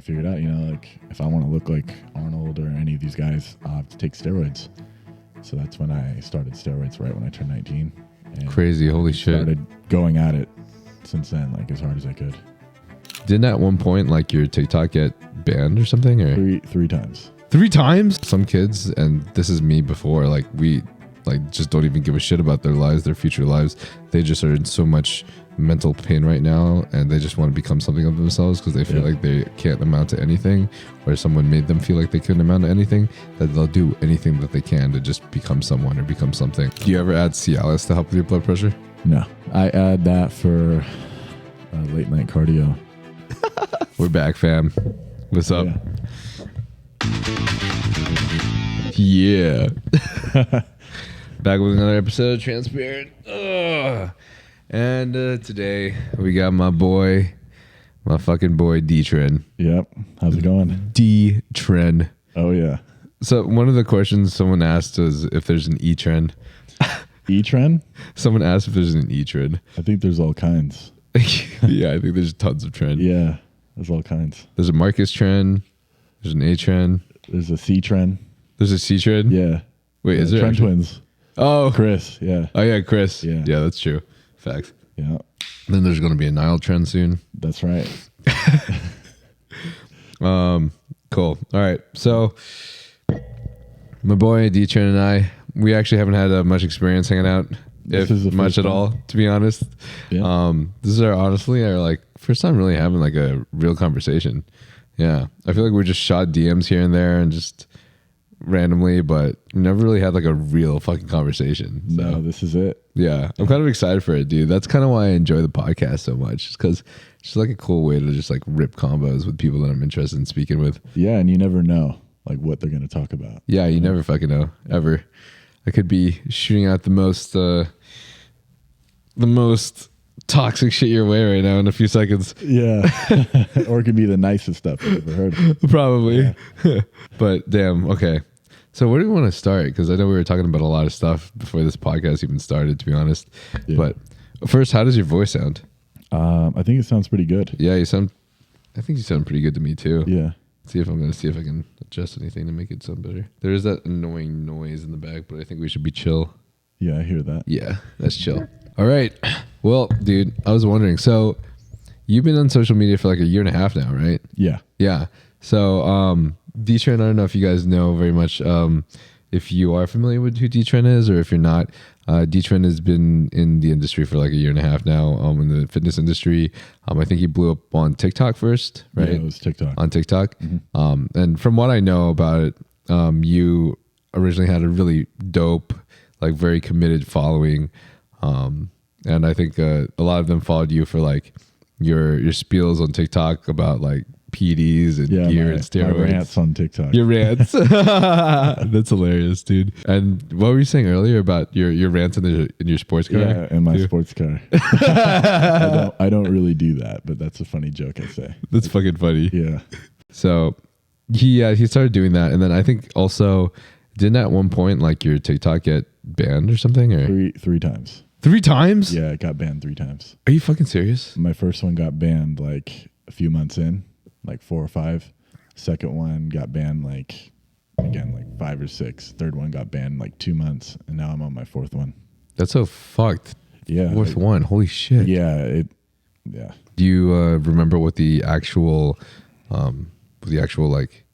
figured out, like if I want to look like Arnold or any of these guys, I'll have to take steroids. So that's when I started steroids, right when I turned 19. And crazy, holy shit. Started going at it since then, like as hard as I could. Didn't at one point like your TikTok get banned or something? Or three times. 3 times? Some kids, and this is me before, like we like just don't even give a shit about their lives, their future lives. They just are in so much mental pain right now, and they just want to become something of themselves because they feel like they can't amount to anything, or someone made them feel like they couldn't amount to anything, that they'll do anything that they can to just become someone or become something. Do you ever add Cialis to help with your blood pressure? No. I add that for late night cardio. We're back, fam. What's up? Yeah. Back with another episode of Transparent. And today we got my fucking boy Dtren. Yep. How's it going? Dtren. Oh yeah. So one of the questions someone asked is if there's an E-Tren. E-Tren? Someone asked if there's an E-Tren. I think there's all kinds. Yeah, I think there's tons of Tren. Yeah, there's all kinds. There's a Marcus Tren. There's an A-Tren. There's a C-Tren. There's a C-Tren? Yeah. Wait, is there Tren actually? twins? Oh. Chris, yeah. Oh yeah, Chris. Yeah, that's true. Facts. Yeah. Then there's going to be a Nyle Tren soon. That's right. Cool. All right. So my boy Dtren and I, we actually haven't had much experience hanging out, if much at all, to be honest. Yeah. This is honestly our like first time really having like a real conversation. Yeah. I feel like we just shot DMs here and there and just randomly, but we never really had like a real fucking conversation. So, no, this is it. Yeah. I'm kind of excited for it, dude. That's kind of why I enjoy the podcast so much, just because it's just like a cool way to just like rip combos with people that I'm interested in speaking with. Yeah. And you never know like what they're going to talk about. Yeah. You never fucking know ever. I could be shooting out the most toxic shit your way right now in a few seconds. Yeah. Or it could be the nicest stuff I've ever heard. Probably. Yeah. But damn. Okay. So where do we want to start? Because I know we were talking about a lot of stuff before this podcast even started, to be honest. Yeah. But first, how does your voice sound? I think it sounds pretty good. Yeah, I think you sound pretty good to me too. Yeah. See if I can adjust anything to make it sound better. There is that annoying noise in the back, but I think we should be chill. Yeah, I hear that. Yeah, that's chill. All right. Well, dude, I was wondering. So you've been on social media for like a year and a half now, right? Yeah. Yeah. So Dtren, I don't know if you guys know very much. If you are familiar with who Dtren is, or if you're not, Dtren has been in the industry for like a year and a half now, in the fitness industry. I think he blew up on TikTok first, right? Yeah, it was TikTok. On TikTok. Mm-hmm. And from what I know about it, you originally had a really dope, like very committed following. And I think a lot of them followed you for like your spiels on TikTok about like PEDs and gear and steroids. My rants on TikTok. Your rants. That's hilarious, dude. And what were you saying earlier about your rants in your sports car? Yeah, in my sports car. I don't really do that, but that's a funny joke I say. That's fucking funny. Yeah. So he started doing that, and then I think also didn't at one point like your TikTok get banned or something? Or three times. 3 times? Yeah, it got banned 3 times. Are you fucking serious? My first one got banned like a few months in, like 4 or 5. Second one got banned like 5 or 6. Third one got banned like 2 months, and now I'm on my 4th one. That's so fucked. Yeah. 4th one. Holy shit. Yeah. Do you remember what the actual like?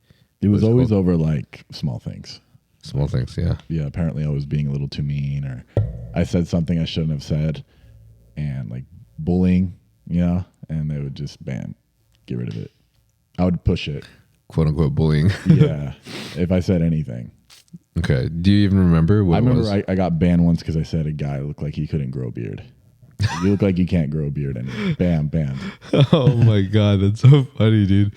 It was always over like small things. Small things, yeah. Yeah, apparently I was being a little too mean, or I said something I shouldn't have said, and like bullying, and they would just get rid of it. I would push it. Quote unquote bullying. Yeah, if I said anything. Okay. Do you even remember what I remember it was? I got banned once because I said a guy looked like he couldn't grow a beard. You look like you can't grow a beard anymore. Bam, banned. Oh my God, that's so funny, dude.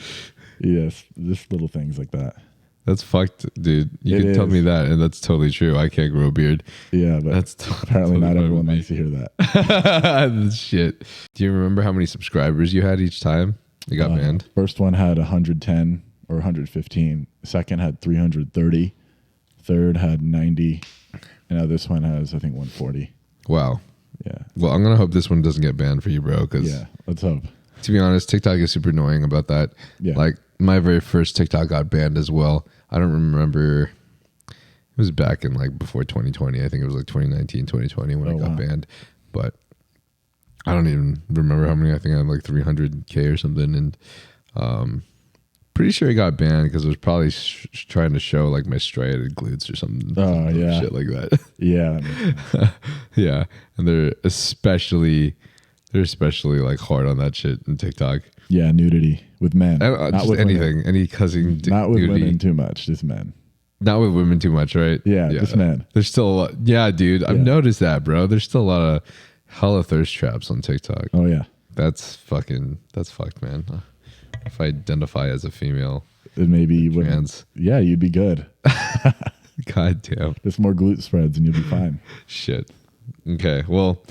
Yes, just little things like that. That's fucked, dude. You can tell me that, and that's totally true. I can't grow a beard. Yeah, but that's apparently not everyone likes to hear that. That's shit. Do you remember how many subscribers you had each time you got banned? First one had 110 or 115. Second had 330. Third had 90. And now this one has, I think, 140. Wow. Yeah. Well, I'm going to hope this one doesn't get banned for you, bro. Yeah, let's hope. To be honest, TikTok is super annoying about that. Yeah. Like, my very first TikTok got banned as well. I don't remember. It was back in like before 2020. I think it was like 2019, 2020 when it got banned. But I don't even remember how many. I think I had like 300K or something. And pretty sure it got banned because it was probably trying to show like my striated glutes or something. Oh, yeah. Shit like that. Yeah. Yeah. And they're especially like hard on that shit in TikTok. Yeah, nudity with men. Not just with anything. Women. Any cousin not with nudity. women too much, just men. Not with women too much, right? Yeah, just men. There's still a lot. Yeah, dude. I've noticed that, bro. There's still a lot of hella thirst traps on TikTok. Oh, yeah. That's fucked, man. If I identify as a female, it maybe trans. Yeah, you'd be good. God damn. Just more glute spreads and you'll be fine. Shit. Okay. Well,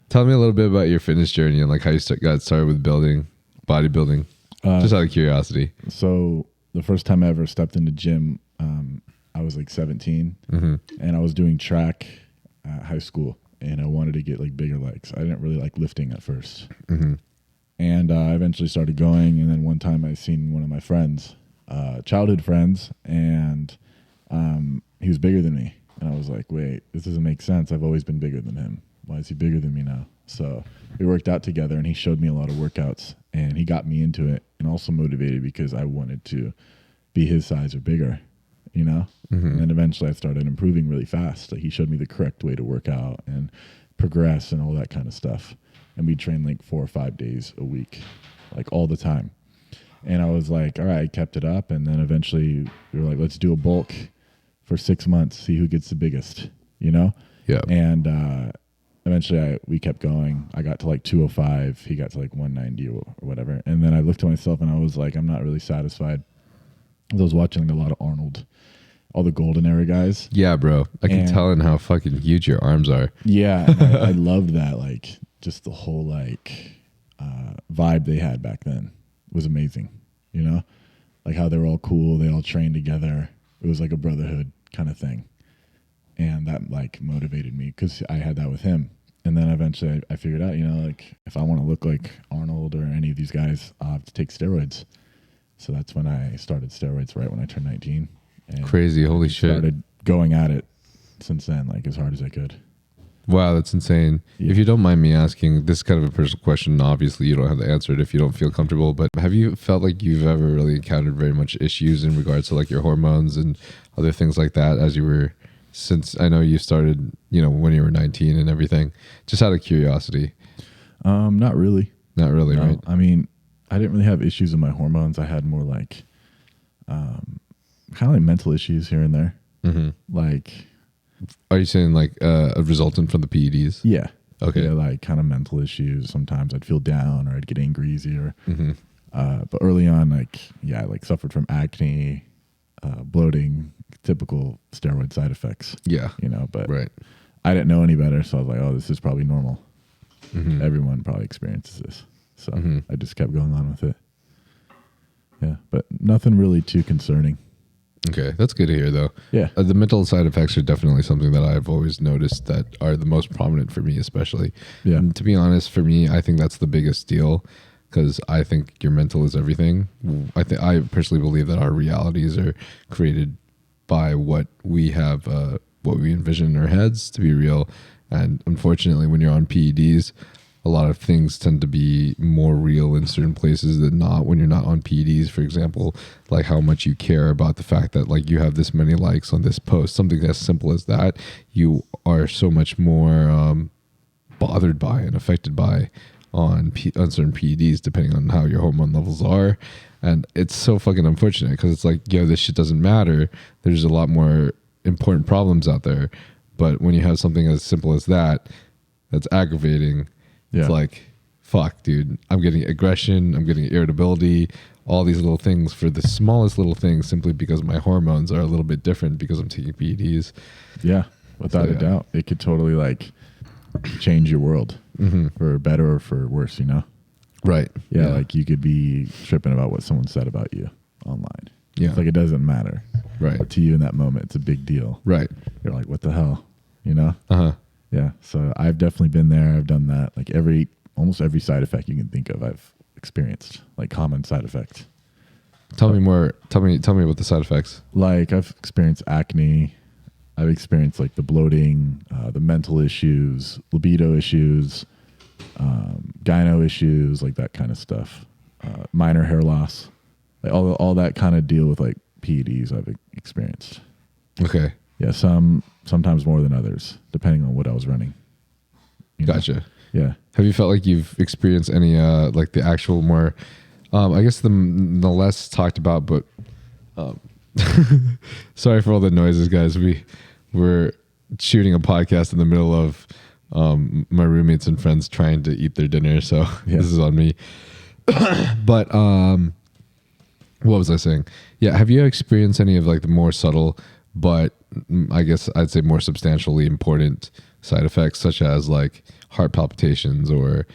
tell me a little bit about your fitness journey and like how you got started with bodybuilding. Just out of curiosity. So the first time I ever stepped in the gym, I was like 17 and I was doing track at high school and I wanted to get like bigger legs. I didn't really like lifting at first. And I eventually started going. And then one time I seen one of my friends, childhood friends, and he was bigger than me. And I was like, wait, this doesn't make sense. I've always been bigger than him. Why is he bigger than me now? So we worked out together and he showed me a lot of workouts and he got me into it and also motivated because I wanted to be his size or bigger, you know? And then eventually I started improving really fast. Like he showed me the correct way to work out and progress and all that kind of stuff. And we trained like 4 or 5 days a week, like all the time. And I was like, all right, I kept it up. And then eventually we were like, let's do a bulk for 6 months, see who gets the biggest, you know? Yeah. And eventually we kept going. I got to like 205. He got to like 190 or whatever. And then I looked at myself and I was like, I'm not really satisfied. I was watching a lot of Arnold, all the golden era guys. Yeah, bro. I can tell in how fucking huge your arms are. Yeah. I loved that. Like just the whole like vibe they had back then was amazing. You know, like how they were all cool. They all trained together. It was like a brotherhood kind of thing. And that like motivated me because I had that with him. And then eventually I figured out, you know, like if I want to look like Arnold or any of these guys, I'll have to take steroids. So that's when I started steroids right when I turned 19. And crazy. Holy shit. Started going at it since then, like as hard as I could. Wow, that's insane. Yeah. If you don't mind me asking, this is kind of a personal question. Obviously, you don't have to answer it if you don't feel comfortable. But have you felt like you've ever really encountered very much issues in regards to like your hormones and other things like that as you were, since I know you started, you know, when you were 19 and everything, just out of curiosity? Not really. Not really, no. Right? I mean, I didn't really have issues with my hormones. I had more like, kind of like mental issues here and there. Like, are you saying like a resultant from the PEDs? Yeah. Okay. Yeah, like kind of mental issues. Sometimes I'd feel down or I'd get angry easier. But early on, like, yeah, I like suffered from acne, bloating, typical steroid side effects. Yeah. You know, but right. I didn't know any better. So I was like, oh, this is probably normal. Everyone probably experiences this. So I just kept going on with it. Yeah. But nothing really too concerning. Okay, that's good to hear, though. Yeah. The mental side effects are definitely something that I've always noticed that are the most prominent for me, especially. Yeah. And to be honest, for me, I think that's the biggest deal because I think your mental is everything. I personally believe that our realities are created by what we have, what we envision in our heads to be real. And unfortunately, when you're on PEDs, a lot of things tend to be more real in certain places than not when you're not on PEDs, for example, like how much you care about the fact that like you have this many likes on this post, something as simple as that, you are so much more bothered by and affected by on certain PEDs, depending on how your hormone levels are. And it's so fucking unfortunate because it's like, yo, this shit doesn't matter. There's a lot more important problems out there. But when you have something as simple as that, that's aggravating, it's like, fuck, dude, I'm getting aggression, I'm getting irritability, all these little things for the smallest little things simply because my hormones are a little bit different because I'm taking PEDs. Yeah, without a doubt. It could totally like change your world for better or for worse, you know? Right. Yeah, like you could be tripping about what someone said about you online. Yeah. It's like it doesn't matter. Right. But to you in that moment, it's a big deal. Right. You're like, what the hell? You know? Uh-huh. Yeah, so I've definitely been there. I've done that. Like almost every side effect you can think of, I've experienced, like common side effects. Tell me more. Tell me about the side effects. Like I've experienced acne. I've experienced like the bloating, the mental issues, libido issues, gyno issues, like that kind of stuff. Minor hair loss, like all that kind of deal with like PEDs I've experienced. Okay. Yeah, sometimes more than others, depending on what I was running. Gotcha. Yeah. Have you felt like you've experienced any like the actual more, I guess the less talked about, but sorry for all the noises, guys. We're shooting a podcast in the middle of my roommates and friends trying to eat their dinner, so this is on me. But what was I saying? Yeah, have you experienced any of like the more subtle, but I guess I'd say more substantially important side effects, such as like heart palpitations or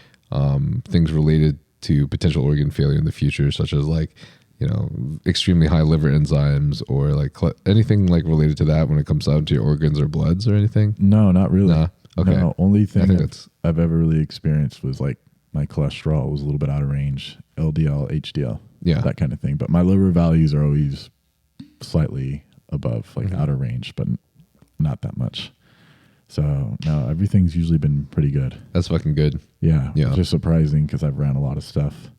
things related to potential organ failure in the future, such as like, you know, extremely high liver enzymes or like anything like related to that when it comes down to your organs or bloods or anything? No, not really. Nah. Okay. No, only thing I've ever really experienced was like my cholesterol was a little bit out of range, LDL, HDL, that kind of thing. But my liver values are always slightly above, like out of range, but not that much. So no, everything's usually been pretty good. That's fucking good. Yeah. It's just surprising because I've ran a lot of stuff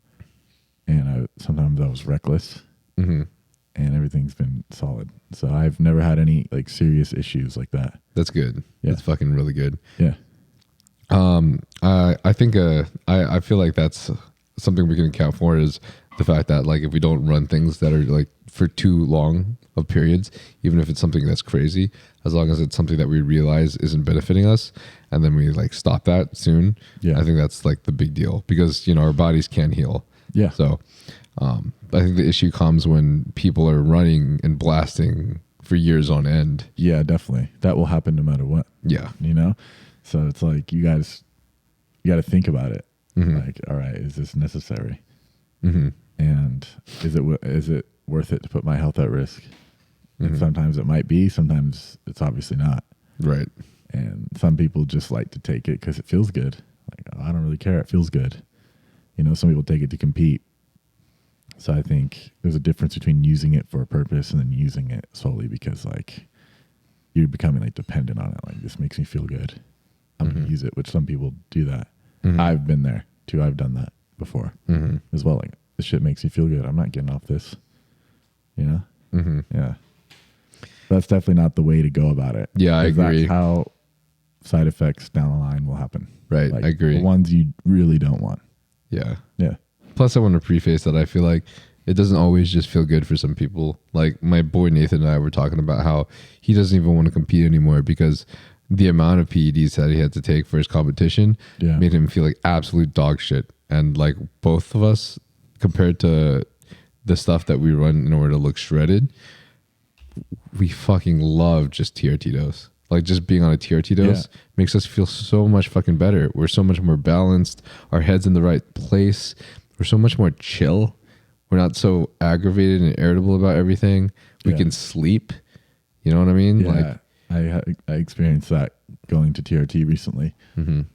and sometimes I was reckless and everything's been solid. So I've never had any like serious issues like that. That's good. Yeah. That's fucking really good. Yeah. I think I feel like that's something we can account for is the fact that like if we don't run things that are like for too long of periods, even if it's something that's crazy, as long as it's something that we realize isn't benefiting us, and then we like stop that soon. Yeah, I think that's like the big deal because you know our bodies can heal. Yeah. So I think the issue comes when people are running and blasting for years on end. Yeah, definitely. That will happen no matter what. Yeah. You know? So it's like you got to think about it. Like, all right, is this necessary? And is it worth it to put my health at risk? And sometimes it might be, sometimes it's obviously not. Right. And some people just like to take it because it feels good. Like, oh, I don't really care. It feels good. You know, some people take it to compete. So I think there's a difference between using it for a purpose and then using it solely because like you're becoming like dependent on it. Like this makes me feel good. I'm going to use it, which some people do that. I've been there too. I've done that before as well. Like this shit makes me feel good. I'm not getting off this, you know? Yeah. That's definitely not the way to go about it. Yeah, I agree. That's how side effects down the line will happen. Right. Like I agree. The ones you really don't want. Yeah. Yeah. Plus, I want to preface that I feel like it doesn't always just feel good for some people. Like my boy Nathan and I were talking about how he doesn't even want to compete anymore because the amount of PEDs that he had to take for his competition made him feel like absolute dog shit. And like both of us, compared to the stuff that we run in order to look shredded, we fucking love just TRT dose. Like just being on a TRT dose makes us feel so much fucking better. We're so much more balanced. Our head's in the right place. We're so much more chill. We're not so aggravated and irritable about everything. We can sleep. You know what I mean? Yeah. Like I experienced that going to TRT recently. And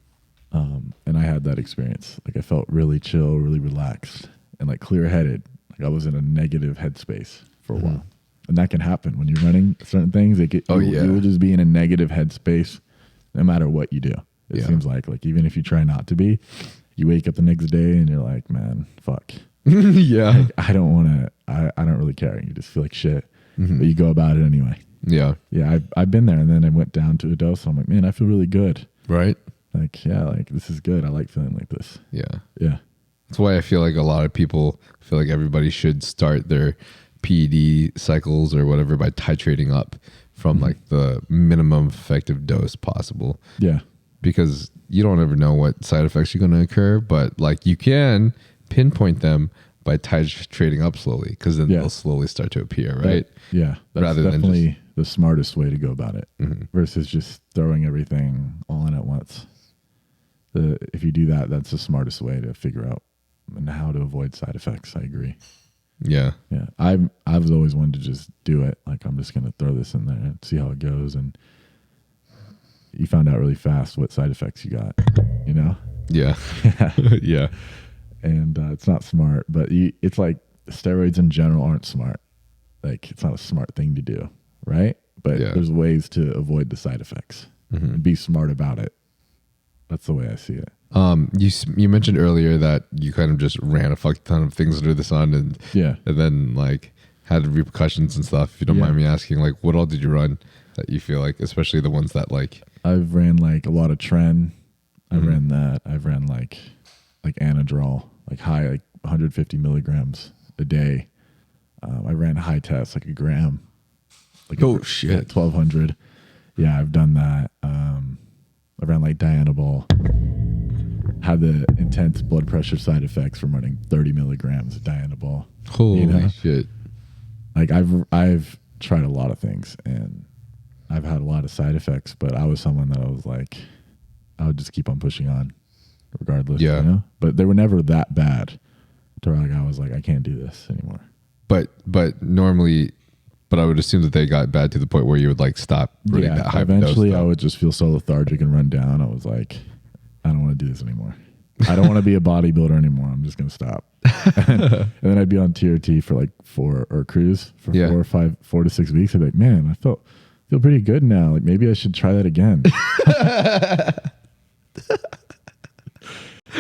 I had that experience. Like I felt really chill, really relaxed and like clear headed. Like I was in a negative headspace for a while. And that can happen when you're running certain things. You will just be in a negative headspace no matter what you do. It seems like even if you try not to be, you wake up the next day and you're like, man, fuck. Like, I don't want to, I don't really care. You just feel like shit, but you go about it anyway. Yeah. Yeah. I've been there and then I went down to a dose. And I'm like, man, I feel really good. Right. Like, yeah, like this is good. I like feeling like this. Yeah. Yeah. That's why I feel like a lot of people feel like everybody should start their PED cycles or whatever by titrating up from like the minimum effective dose possible. Yeah. Because you don't ever know what side effects are going to occur, but like you can pinpoint them by titrating up slowly because then they'll slowly start to appear, right? That's rather definitely than the smartest way to go about it versus just throwing everything all in at once. If you do that, that's the smartest way to figure out and how to avoid side effects. I agree. Yeah. Yeah. I was always one to just do it. Like I'm just going to throw this in there and see how it goes. And you found out really fast what side effects you got, you know? Yeah. Yeah. And it's not smart, but it's like steroids in general aren't smart. Like, it's not a smart thing to do, right? But there's ways to avoid the side effects and be smart about it. That's the way I see it. You mentioned earlier that you kind of just ran a fuck ton of things under the sun, and then like had repercussions and stuff. If you don't mind me asking, like, what all did you run that you feel like, especially the ones that like? I've ran like a lot of Tren. I've ran that. I've ran like anadrol, like high, like 150 milligrams a day. I ran high tests, like a gram. Like shit, 1200. Yeah, I've done that. I ran like dianabol. Had the intense blood pressure side effects from running 30 milligrams of dianabol. Holy shit! Like I've tried a lot of things and I've had a lot of side effects, but I was someone that I was like, I would just keep on pushing on, regardless. Yeah. You know? But they were never that bad. To where like I was like, I can't do this anymore. But normally. But I would assume that they got bad to the point where you would like stop running that high. Eventually, I would just feel so lethargic and run down. I was like, I don't want to do this anymore. I don't want to be a bodybuilder anymore. I'm just going to stop. And then I'd be on TRT for like cruise for 4 to 6 weeks. I'd be like, man, I feel pretty good now. Like maybe I should try that again.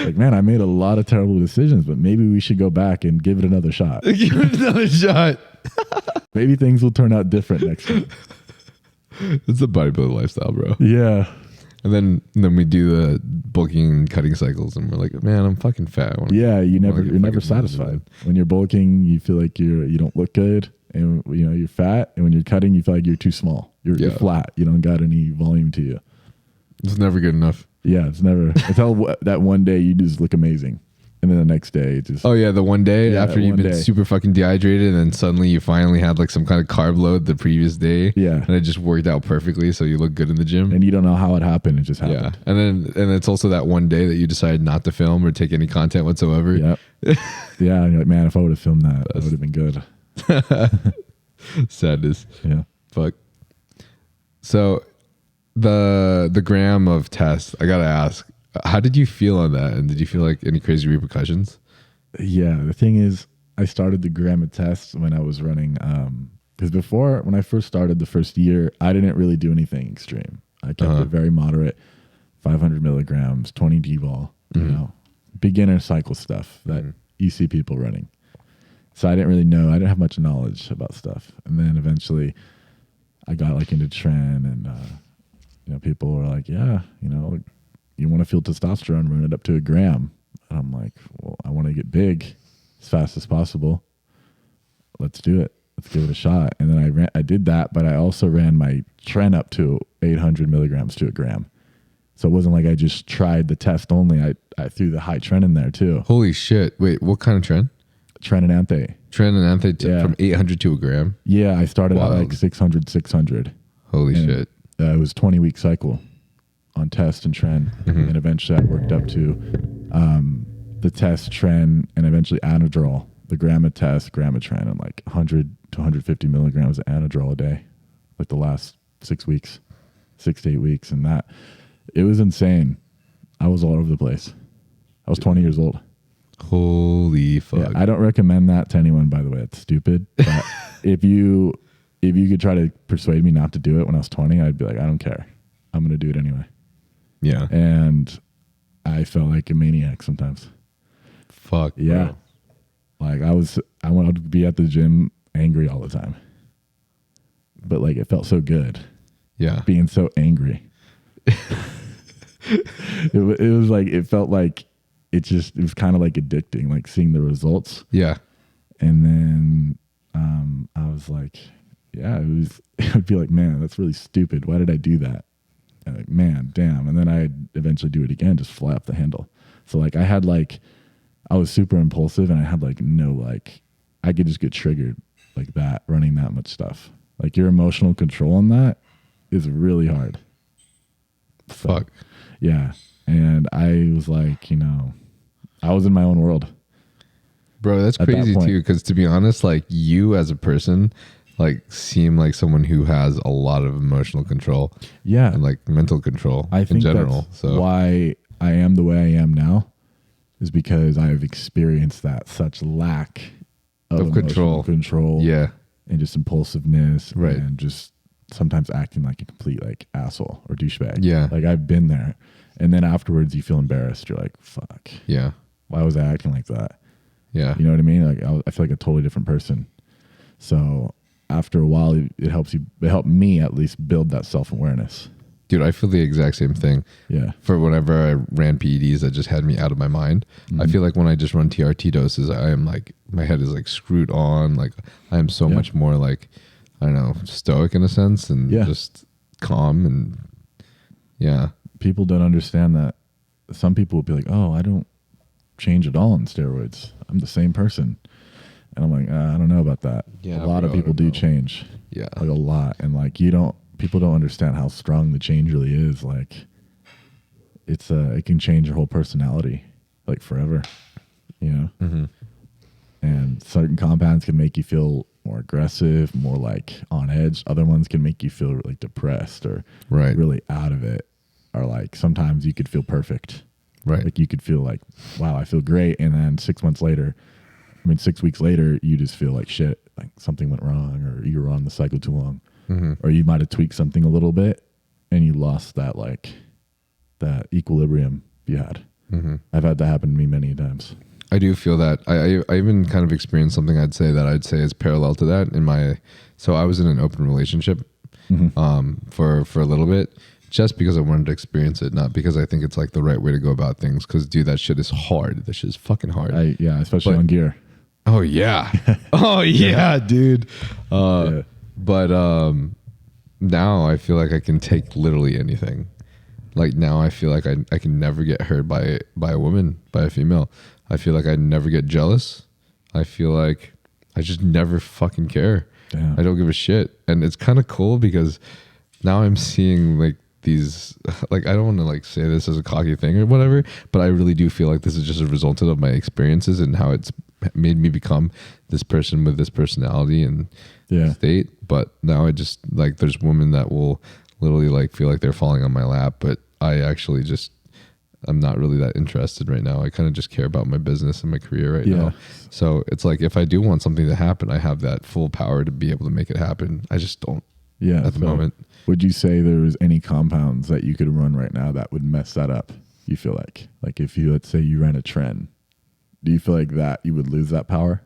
Like, man, I made a lot of terrible decisions, but maybe we should go back and give it another shot. Give it another shot. Maybe things will turn out different next time. It's a bodybuilder lifestyle, bro. Yeah. And then we do the bulking and cutting cycles, and we're like, man, I'm fucking fat. You're never satisfied. When you're bulking, you feel like you don't look good, and you're fat. And when you're cutting, you feel like you're too small. You're flat. You don't got any volume to you. It's never good enough. Yeah, it's never. Until that one day you just look amazing. And then the next day, it just... Oh, yeah, the one day after you've been super fucking dehydrated, and then suddenly you finally had like some kind of carb load the previous day. Yeah. And it just worked out perfectly, so you look good in the gym. And you don't know how it happened. It just happened. Yeah. And it's also that one day that you decided not to film or take any content whatsoever. Yep. Yeah, and you're like, man, if I would have filmed that would have been good. Sadness. Yeah. Fuck. So, the gram of tests, I gotta ask, how did you feel on that? And did you feel like any crazy repercussions? Yeah, the thing is, I started the gram of tests when I was running, because before, when I first started the first year, I didn't really do anything extreme. I kept it very moderate, 500 milligrams, 20 D-ball, beginner cycle stuff that you see people running. So I didn't really know. I didn't have much knowledge about stuff. And then eventually I got like into Dtren, and people were like, yeah, you want to feel testosterone, run it up to a gram. And I'm like, well, I want to get big as fast as possible. Let's do it. Let's give it a shot. And then I did that, but I also ran my Tren up to 800 milligrams to a gram. So it wasn't like I just tried the test only. I threw the high Tren in there too. Holy shit. Wait, what kind of Tren? Tren and Anthe. Tren and Anthe from 800 to a gram? Yeah, I started at like 600. Holy shit. It was 20-week cycle on test and Tren. And eventually I worked up to the test, Tren, and eventually anadrol, the gram of test, gram of Tren, and like 100 to 150 milligrams of anadrol a day, like the last 6 to 8 weeks. And that, it was insane. I was all over the place. I was 20 years old. Holy fuck. Yeah, I don't recommend that to anyone, by the way. It's stupid. But if you could try to persuade me not to do it when I was 20, I'd be like, I don't care. I'm going to do it anyway. Yeah. And I felt like a maniac sometimes. Fuck. Yeah. Bro. Like I wanted to be at the gym angry all the time. But like it felt so good. Yeah. Being so angry. It was like, it felt like it was kind of like addicting, like seeing the results. Yeah. And then I was like, yeah, it would be like, man, that's really stupid. Why did I do that? And like, man, damn. And then I'd eventually do it again, just fly off the handle. So like I was super impulsive, and I had like I could just get triggered like that, running that much stuff. Like your emotional control on that is really hard. Fuck. Yeah. And I was like, I was in my own world. Bro, that's crazy too, because to be honest, like you as a person, like seem like someone who has a lot of emotional control. Yeah. And like mental control in general. So why I am the way I am now is because I've experienced that such lack of emotional control. Yeah. And just impulsiveness. Right. And just sometimes acting like a complete like asshole or douchebag. Yeah. Like I've been there. And then afterwards you feel embarrassed. You're like, fuck. Yeah. Why was I acting like that? Yeah. You know what I mean? Like I feel like a totally different person. So after a while, it helped me at least build that self-awareness. Dude, I feel the exact same thing. Yeah. For whenever I ran PEDs that just had me out of my mind. I feel like when I just run TRT doses, I am like, my head is like screwed on. Like I am so much more like, I don't know, stoic in a sense and just calm. And yeah. People don't understand that. Some people will be like, oh, I don't change at all on steroids. I'm the same person. And I'm like, I don't know about that. Yeah, a lot of people do change. Yeah. Like a lot. And like people don't understand how strong the change really is. Like it can change your whole personality like forever, you know? Mm-hmm. And certain compounds can make you feel more aggressive, more like on edge. Other ones can make you feel like depressed or really out of it. Or like sometimes you could feel perfect. Right. Like you could feel like, wow, I feel great. And then 6 weeks later, you just feel like shit, like something went wrong or you were on the cycle too long. Mm-hmm. Or you might have tweaked something a little bit and you lost that equilibrium you had. Mm-hmm. I've had that happen to me many times. I do feel that. I even kind of experienced something I'd say is parallel to that so I was in an open relationship for a little bit. Just because I wanted to experience it, not because I think it's like the right way to go about things. Because dude, that shit is hard. That shit is fucking hard. Especially on gear. Oh yeah. Oh yeah, dude. But now I feel like I can take literally anything. Like now I feel like I can never get hurt by a woman, by a female. I feel like I never get jealous. I feel like I just never fucking care. Damn. I don't give a shit. And it's kind of cool because now I'm seeing like these, like, I don't want to like say this as a cocky thing or whatever, but I really do feel like this is just a result of my experiences and how it's made me become this person with this personality and state. But now I just like, there's women that will literally like feel like they're falling on my lap, but I actually I'm not really that interested right now. I kind of just care about my business and my career right now. So it's like, if I do want something to happen, I have that full power to be able to make it happen. I just don't at the moment. Would you say there was any compounds that you could run right now that would mess that up? You feel like if you, let's say you ran a Tren, do you feel like that you would lose that power?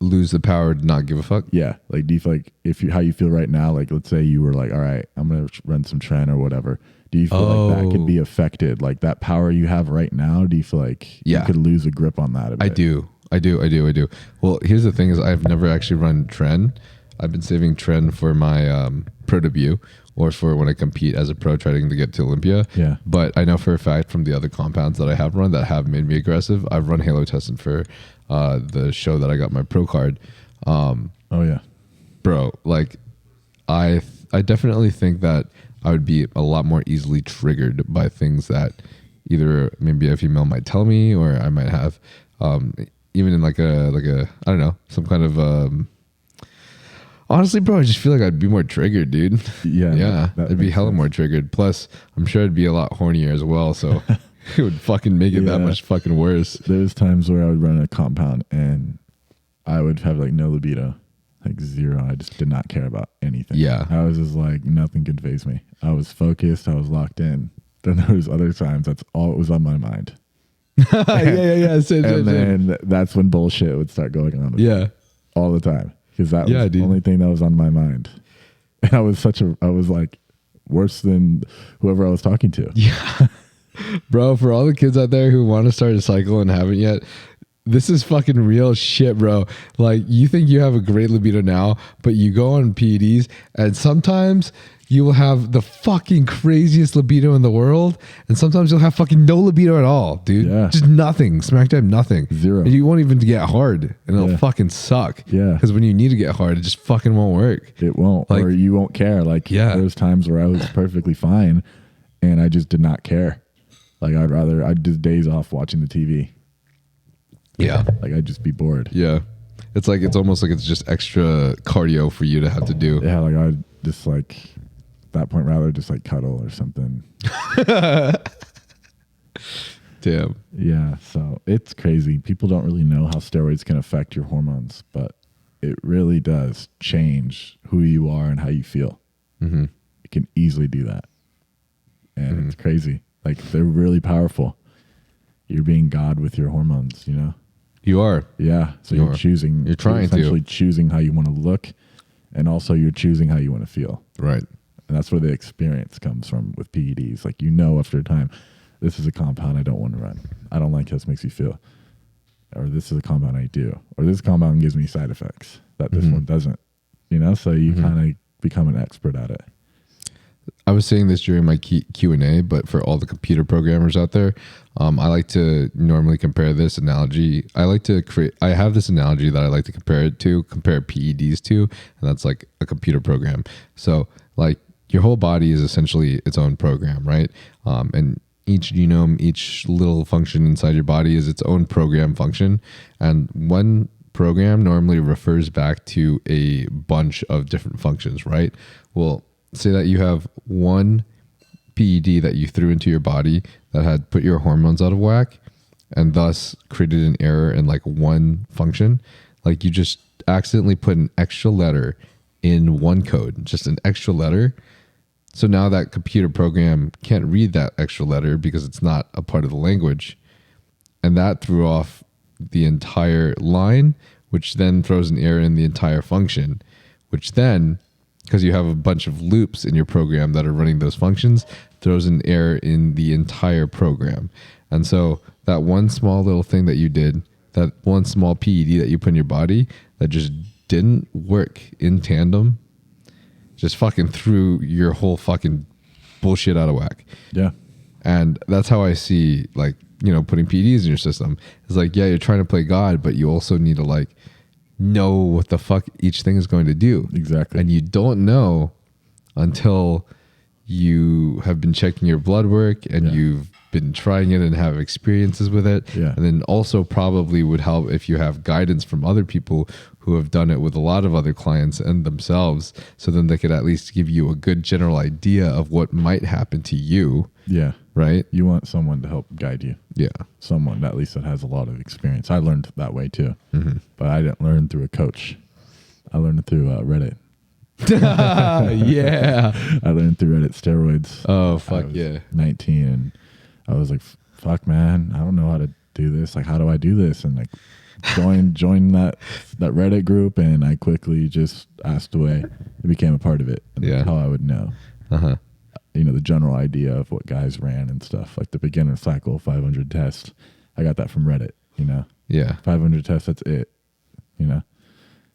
Lose the power to not give a fuck? Yeah. Like, do you feel like how you feel right now, like let's say you were like, all right, I'm going to run some Tren or whatever. Do you feel like that could be affected? Like that power you have right now, do you feel like you could lose a grip on that a bit? I do. Well, here's the thing is I've never actually run Tren. I've been saving Tren for my pro debut or for when I compete as a pro trying to get to Olympia. Yeah. But I know for a fact from the other compounds that I have run that have made me aggressive, I've run halo testing for the show that I got my pro card. Bro, like I definitely think that I would be a lot more easily triggered by things that either maybe a female might tell me or I might have even in like a I don't know, some kind of honestly, bro, I just feel like I'd be more triggered, dude. Yeah. I'd be hella more triggered. Plus, I'm sure I'd be a lot hornier as well. So it would fucking make it that much fucking worse. There's times where I would run a compound and I would have like no libido, like zero. I just did not care about anything. Yeah. I was just like, nothing could faze me. I was focused. I was locked in. Then there was other times that's all that was on my mind. Then that's when bullshit would start going on. Yeah. All the time. Because that was the only thing that was on my mind. And I was like worse than whoever I was talking to. Yeah. Bro, for all the kids out there who want to start a cycle and haven't yet, this is fucking real shit, bro. Like, you think you have a great libido now, but you go on PEDs and sometimes you will have the fucking craziest libido in the world, and sometimes you'll have fucking no libido at all, dude. Yeah. Just nothing. Smack dab nothing. Zero. And you won't even get hard, and it'll fucking suck. Yeah. Because when you need to get hard, it just fucking won't work. It won't. Like, or you won't care. Like, there's times where I was perfectly fine, and I just did not care. Like, I'd do days off watching the TV. Yeah. Like, I'd just be bored. Yeah. It's like, it's almost like it's just extra cardio for you to have to do. Yeah, like I'd just like, at that point rather just like cuddle or something. Damn. Yeah, so it's crazy. People don't really know how steroids can affect your hormones, but it really does change who you are and how you feel. Mm-hmm. It can easily do that. And it's crazy. Like, they're really powerful. You're being God with your hormones, you know? You are. Yeah. So you're choosing. You're trying essentially choosing how you want to look, and also you're choosing how you want to feel. Right. And that's where the experience comes from with PEDs. Like, you know, after a time, this is a compound I don't want to run. I don't like how this makes me feel. Or this is a compound I do. Or this compound gives me side effects that this one doesn't. You know, so you kind of become an expert at it. I was saying this during my Q&A, but for all the computer programmers out there, I like to normally compare this analogy. I have this analogy that I like to compare PEDs to, and that's like a computer program. So like your whole body is essentially its own program, right? And each genome, each little function inside your body is its own program function. And one program normally refers back to a bunch of different functions, right? Well, say that you have one PED that you threw into your body that had put your hormones out of whack and thus created an error in like one function. Like, you just accidentally put an extra letter in one code, just an extra letter. So now that computer program can't read that extra letter because it's not a part of the language. And that threw off the entire line, which then throws an error in the entire function, which then, because you have a bunch of loops in your program that are running those functions, throws an error in the entire program. And so that one small little thing that you did, that one small PED that you put in your body that just didn't work in tandem, just fucking threw your whole fucking bullshit out of whack. Yeah. And that's how I see, like, you know, putting PEDs in your system. It's like, yeah, you're trying to play God, but you also need to like know what the fuck each thing is going to do. Exactly. And you don't know until you have been checking your blood work and you've been trying it and have experiences with it. Yeah. And then also probably would help if you have guidance from other people who have done it with a lot of other clients and themselves. So then they could at least give you a good general idea of what might happen to you. Yeah. Right. You want someone to help guide you. Yeah. Someone at least that has a lot of experience. I learned that way too, but I didn't learn through a coach. I learned it through Reddit. Yeah. I learned through Reddit steroids. Oh, fuck yeah. 19, and I was like, fuck, man, I don't know how to do this. Like, how do I do this? And like, join that Reddit group, and I quickly just asked away. It became a part of it. And that's how I would know. You know, the general idea of what guys ran and stuff, like the beginner cycle, 500 tests. I got that from Reddit, you know? Yeah. 500 tests, that's it, you know?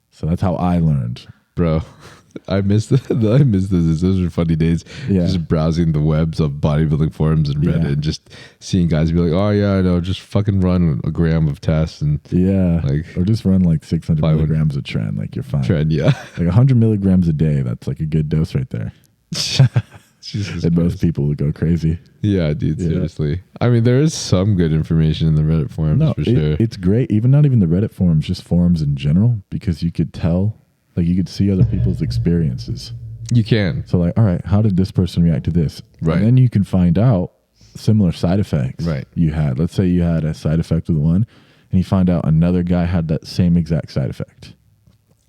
So that's how I learned. Bro, I miss this. Those are funny days. Yeah. Just browsing the webs of bodybuilding forums and Reddit and just seeing guys be like, oh yeah, I know, just fucking run a gram of tests and like, or just run like 600 milligrams of Tren, like you're fine. Tren, yeah. Like 100 milligrams a day, that's like a good dose right there. Jesus and Christ. most people would go crazy. Yeah, dude, seriously. I mean, there is some good information in the Reddit forums for sure. It's great. Even not even the Reddit forums, just forums in general, because you could tell, like you could see other people's experiences. You can. So like, all right, how did this person react to this? Right. And then you can find out similar side effects. Right. You had, let's say you had a side effect with one, and you find out another guy had that same exact side effect.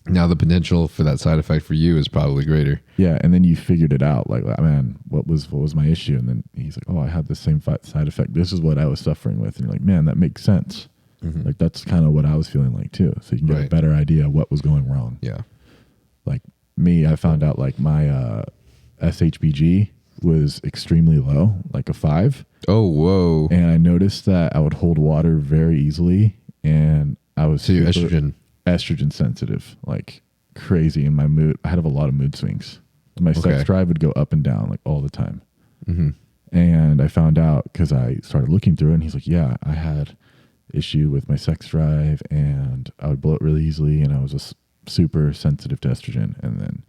Now the potential for that side effect for you is probably greater. Yeah, and then you figured it out. Like, man, what was my issue? And then he's like, oh, I had the same side effect. This is what I was suffering with. And you're like, man, that makes sense. Like, that's kind of what I was feeling like too. So you can get a better idea of what was going wrong. Yeah. Like me, I found out like my SHBG was extremely low, like a 5. Oh, whoa. And I noticed that I would hold water very easily, and I was you're estrogen sensitive, like crazy in my mood. I had a lot of mood swings. My sex drive would go up and down like all the time. And I found out because I started looking through it, and he's like, yeah, I had issue with my sex drive, and I would bloat really easily, and I was just super sensitive to estrogen. And then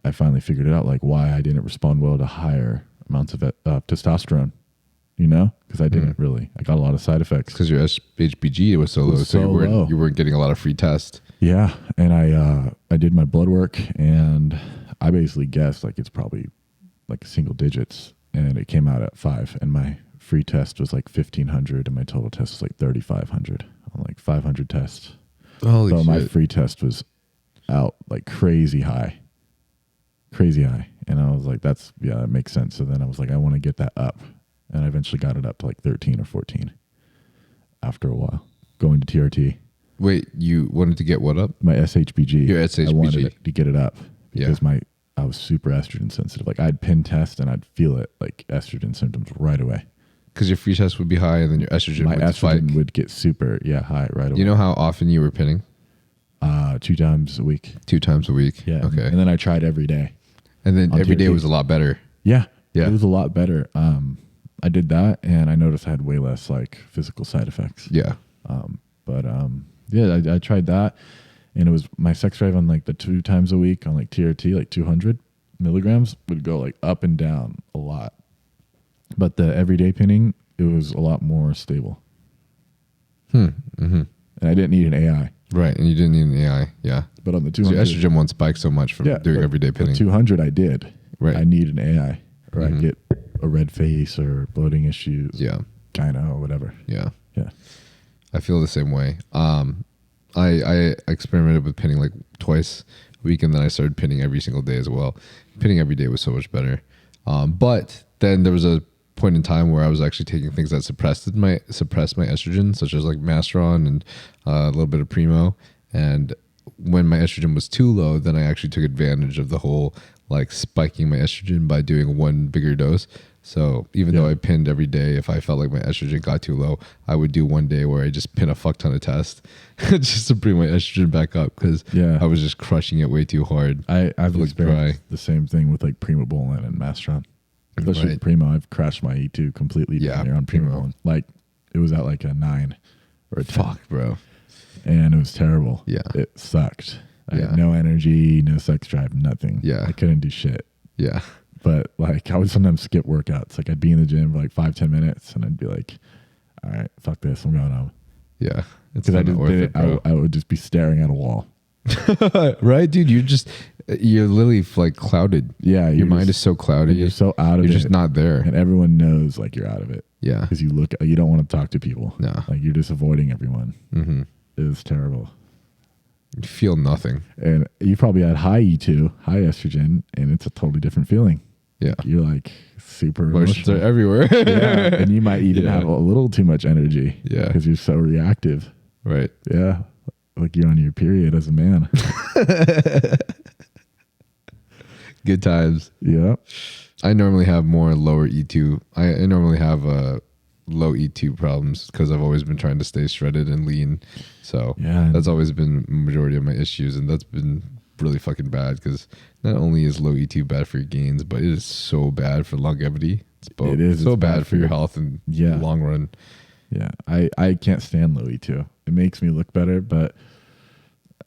I finally figured it out, like why I didn't respond well to higher amounts of testosterone. You know, because I didn't really. I got a lot of side effects. Because your HBG was so low, so you weren't getting a lot of free tests. Yeah, and I did my blood work, and I basically guessed like it's probably like single digits, and it came out at 5, and my free test was like 1,500 and my total test was like 3,500 on like 500 tests. Holy so shit. my free test was out like crazy high. And I was like, that makes sense. So then I was like, I want to get that up. And I eventually got it up to like 13 or 14 after a while going to TRT. Wait, you wanted to get what up? My SHBG. Your SHBG. I wanted to get it up because I was super estrogen sensitive. Like I'd pin test and I'd feel it like estrogen symptoms right away. Because your free test would be high and then your estrogen would spike. Would get super high right away. You know how often you were pinning? 2 times a week. 2 times a week. Yeah. Okay. And then I tried every day. And then every day was a lot better. Yeah. Yeah. It was a lot better. I did that and I noticed I had way less like physical side effects. Yeah. I tried that and it was my sex drive on like the 2 times a week on like TRT, like 200 milligrams would go like up and down a lot. But the everyday pinning, it was a lot more stable. Mm-hmm. And I didn't need an AI. Right. And you didn't need an AI. Yeah. But on the 200. Your estrogen won't spike so much from doing everyday pinning. The 200 I did. Right. I need an AI or I get a red face or bloating issues. Yeah. Gyno or whatever. Yeah. Yeah. I feel the same way. I experimented with pinning like twice a week and then I started pinning every single day as well. Pinning every day was so much better. But then there was a point in time where I was actually taking things that suppressed my estrogen, such as like masteron and a little bit of primo. And when my estrogen was too low, then I actually took advantage of the whole like spiking my estrogen by doing one bigger dose. So even though I pinned every day, if I felt like my estrogen got too low, I would do one day where I just pin a fuck ton of tests just to bring my estrogen back up because I was just crushing it way too hard. I've experienced the same thing with like primobolan and masteron. Especially with primo, I've crashed my E2 completely down here on primo. Like it was at like a 9 or a 10. Fuck, bro. And it was terrible. Yeah. It sucked. I had no energy, no sex drive, nothing. Yeah. I couldn't do shit. Yeah. But like I would sometimes skip workouts. Like I'd be in the gym for like 5-10 minutes and I'd be like, all right, fuck this, I'm going home. Yeah. Because I just did it. I would just be staring at a wall. Right, dude? You're literally like clouded. Yeah. Your mind is so clouded. You're so out of it. You're just not there. And everyone knows like you're out of it. Yeah. Because you don't want to talk to people. No. Like you're just avoiding everyone. Mm-hmm. It was terrible. You feel nothing. And you probably had high E2, high estrogen, and it's a totally different feeling. Yeah. You're like super emotions emotional. are everywhere. Yeah. And you might even have a little too much energy. Yeah. Because you're so reactive. Right. Yeah. Like you're on your period as a man. Good times. Yeah. I normally have more lower E2. I normally have low E2 problems because I've always been trying to stay shredded and lean. So that's always been majority of my issues. And that's been really fucking bad because not only is low E2 bad for your gains, but it is so bad for longevity. It's so bad for your health in the long run. Yeah. I can't stand low E2. It makes me look better, but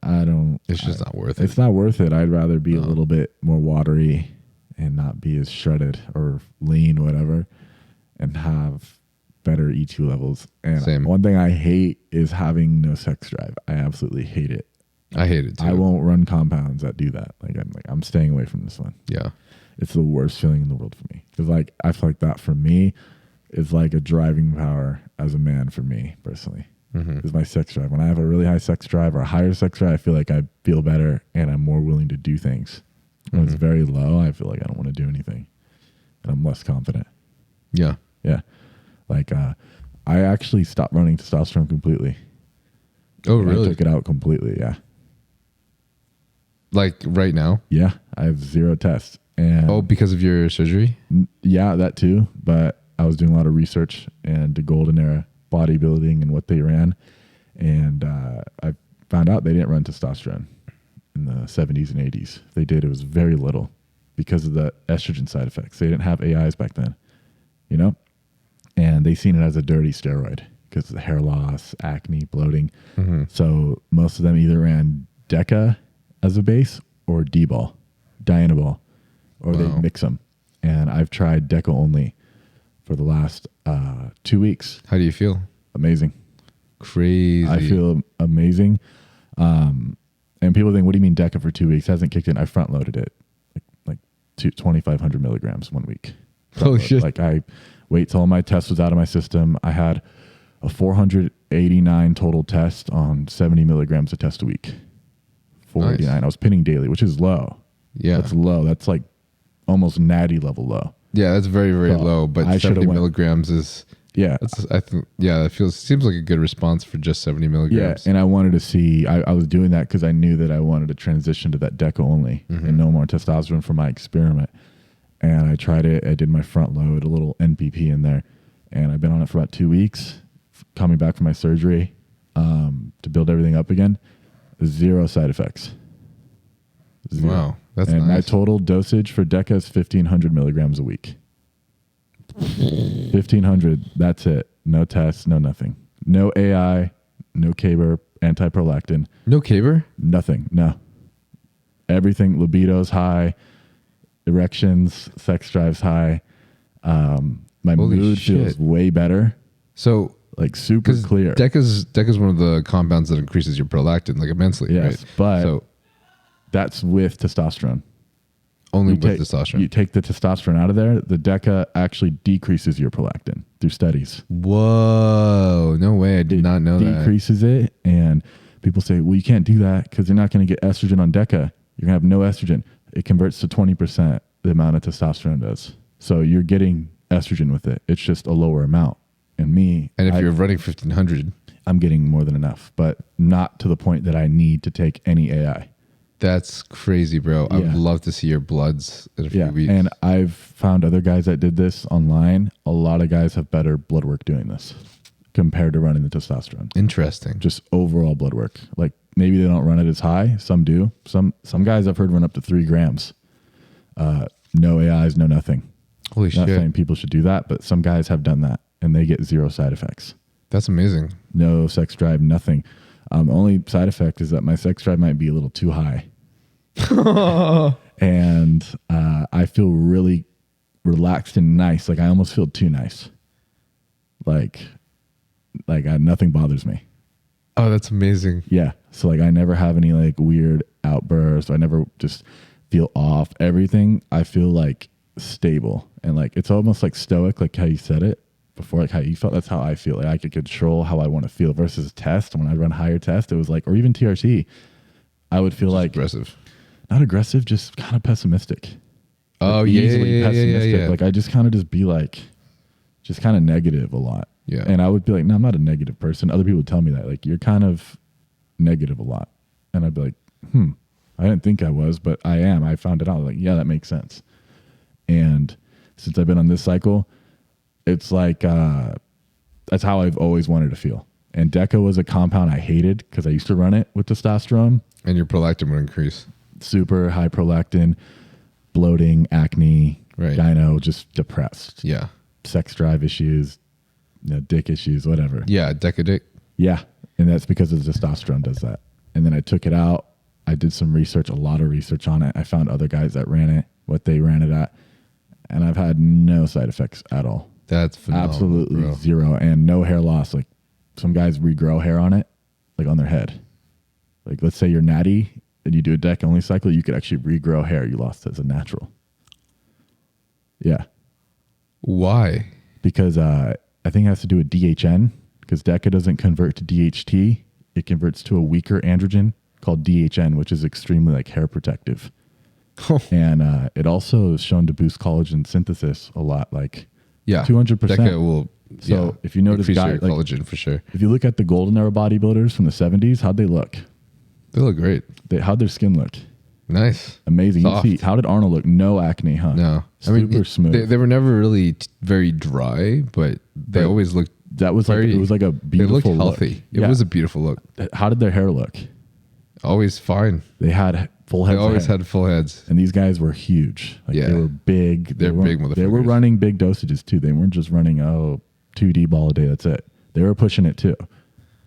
I don't. It's just not worth it. It's not worth it. I'd rather be a little bit more watery and not be as shredded or lean, whatever, and have better E2 levels. And one thing I hate is having no sex drive. I absolutely hate it. I hate it too. I won't run compounds that do that. I'm staying away from this one. Yeah. It's the worst feeling in the world for me. Because like I feel like that for me is like a driving power as a man for me personally. Is my sex drive. When I have a really high sex drive or a higher sex drive, I feel like I feel better and I'm more willing to do things. When it's very low, I feel like I don't want to do anything. And I'm less confident. Yeah. Yeah. Like I actually stopped running testosterone completely. Oh, really? I took it out completely, yeah. Like right now? Yeah. I have 0 tests. And because of your surgery? Yeah, that too. But I was doing a lot of research and the golden era bodybuilding and what they ran. And I found out they didn't run testosterone in the 70s and 80s. If they did, it was very little because of the estrogen side effects. They didn't have AIs back then, you know? And they seen it as a dirty steroid because of the hair loss, acne, bloating. So most of them either ran deca as a base or D-ball, Dianabol, or they mix them. And I've tried deca only for the last 2 weeks. How do you feel? Amazing. Crazy. I feel amazing. And people think, what do you mean deca for 2 weeks? It hasn't kicked in. I front loaded it like 2,500 milligrams 1 week. Holy shit. Like I wait till all my tests was out of my system. I had a 489 total test on 70 milligrams of test a week. 489. Nice. I was pinning daily, which is low. Yeah. That's low. That's like almost natty level low. Yeah, that's very, very low. But I 70 milligrams is... Yeah. I think, yeah, seems like a good response for just 70 milligrams. Yeah, and I wanted to see... I was doing that because I knew that I wanted to transition to that deca only and no more testosterone for my experiment. And I tried it. I did my front load, a little NPP in there. And I've been on it for about 2 weeks, coming back from my surgery to build everything up again. 0 side effects. 0. Wow, that's and nice. my total dosage for deca is 1,500 milligrams a week. 1,500, that's it. No tests, no nothing. No AI, no Caber, anti-prolactin. No Caber? Nothing, no. Everything, libido's high, erections, sex drive's high. My Holy mood shit. feels way better. So, like super clear. Deca's one of the compounds that increases your prolactin like immensely, yes, right? But that's with testosterone. Only with testosterone. You take the testosterone out of there, the deca actually decreases your prolactin through studies. Whoa, no way. I did not know that. Decreases it, and people say, well, you can't do that because you're not going to get estrogen on deca. You're going to have no estrogen. It converts to 20% the amount of testosterone does. So you're getting estrogen with it. It's just a lower amount. And if you're running 1,500, I'm getting more than enough, but not to the point that I need to take any AI. That's crazy, bro. Yeah. I would love to see your bloods in a few weeks. And I've found other guys that did this online. A lot of guys have better blood work doing this compared to running the testosterone. Interesting. Just overall blood work. Like maybe they don't run it as high. Some do. Some guys I've heard run up to 3 grams. No AIs, no nothing. Holy shit. Not saying people should do that, but some guys have done that and they get 0 side effects. That's amazing. No sex drive, nothing. Only side effect is that my sex drive might be a little too high. And I feel really relaxed and nice. Like I almost feel too nice. Like nothing bothers me. Oh, that's amazing. Yeah. So like I never have any like weird outbursts. I never just feel off. Everything I feel like stable and like it's almost like stoic, like how you said it before, like how you felt. That's how I feel. Like I could control how I want to feel versus test. When I run higher test, it was like, or even TRT, I would feel just like aggressive, not aggressive, just kind of pessimistic. Oh, like easily pessimistic. Yeah. Like I just kind of just be like, just kind of negative a lot. Yeah. And I would be like, no, I'm not a negative person. Other people would tell me that, like, you're kind of negative a lot. And I'd be like, I didn't think I was, but I am. I found it out. Like, yeah, that makes sense. And since I've been on this cycle, it's like, that's how I've always wanted to feel. And deca was a compound I hated because I used to run it with testosterone. And your prolactin would increase. Super high prolactin, bloating, acne, gyno, just depressed. Yeah. Sex drive issues, dick issues, whatever. Yeah, deca dick. Yeah. And that's because of the testosterone does that. And then I took it out. I did some research, a lot of research on it. I found other guys that ran it, what they ran it at. And I've had no side effects at all. That's phenomenal, absolutely bro. 0. And no hair loss. Like some guys regrow hair on it, like on their head. Like let's say you're natty and you do a deca only cycle, you could actually regrow hair you lost as a natural. Yeah. Why? Because I think it has to do with DHN, because deca doesn't convert to DHT. It converts to a weaker androgen called DHN, which is extremely like hair protective. And it also is shown to boost collagen synthesis a lot, like 200%. Deca will. So if you notice, guys, like, collagen for sure. If you look at the golden era bodybuilders from the 70s, how'd they look? They look great. How'd their skin look? Nice. Amazing. Soft. You see, how did Arnold look? No acne, huh? No. Super smooth. They were never really very dry, but they always looked. That was like, it was like a beautiful They looked healthy. Look. It was a beautiful look. How did their hair look? Always fine. They had full heads. They always had full heads. And these guys were huge. Like they were big. They're big motherfuckers. They were running big dosages too. They weren't just running 2D ball a day. That's it. They were pushing it too,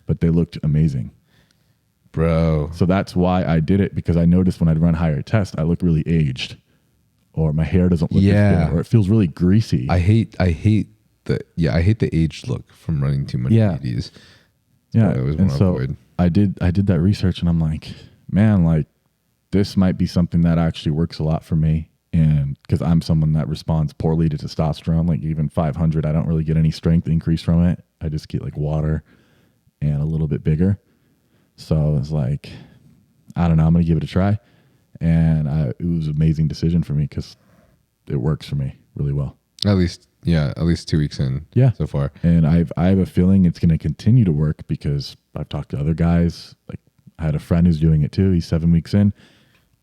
but they looked amazing. Bro. So that's why I did it, because I noticed when I'd run higher tests, I look really aged, or my hair doesn't look as good, or it feels really greasy. I hate the aged look from running too much PEDs. Yeah. I always want to avoid. I did that research, and I'm like, man, like this might be something that actually works a lot for me. And because I'm someone that responds poorly to testosterone. Like even 500, I don't really get any strength increase from it. I just get like water and a little bit bigger. So I was like, I don't know, I'm going to give it a try. And it was an amazing decision for me because it works for me really well. At least 2 weeks in so far. And I have a feeling it's going to continue to work because I've talked to other guys. Like I had a friend who's doing it too. He's 7 weeks in,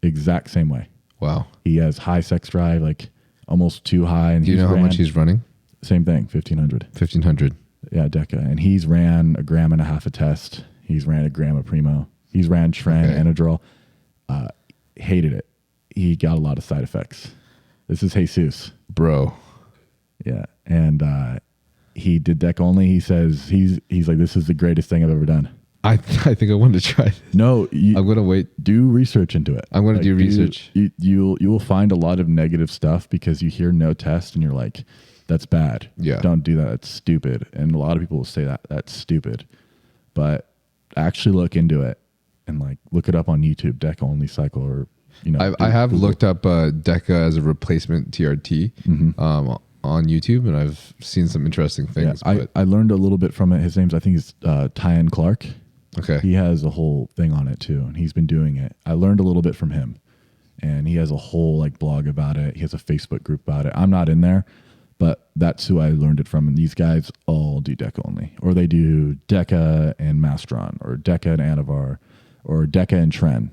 exact same way. Wow. He has high sex drive, like almost too high. And do you know how much he's running? Same thing, 1500. 1500. Yeah, deca. And he's ran 1.5 grams a test. He's ran 1 gram of Primo. He's ran Tren, Anadrol. Hated it. He got a lot of side effects. This is Jesus. Bro. Yeah. And he did deca only. He says he's like, this is the greatest thing I've ever done. I think I want to try it. No, I'm going to wait. Do research into it. I'm going to do research. You will find a lot of negative stuff because you hear no test and you're like, that's bad. Yeah. Don't do that. It's stupid. And a lot of people will say that's stupid. But actually look into it and like look it up on YouTube, deca only cycle, or I have looked up deca as a replacement TRT on YouTube, and I've seen some interesting things. Yeah, I learned a little bit from it. His name's, I think, is Tyen Clark. Okay. He has a whole thing on it too, and he's been doing it. I learned a little bit from him, and he has a whole like blog about it. He has a Facebook group about it. I'm not in there, but that's who I learned it from. And these guys all do deca only, or they do deca and masteron, or deca and anavar, or deca and Tren.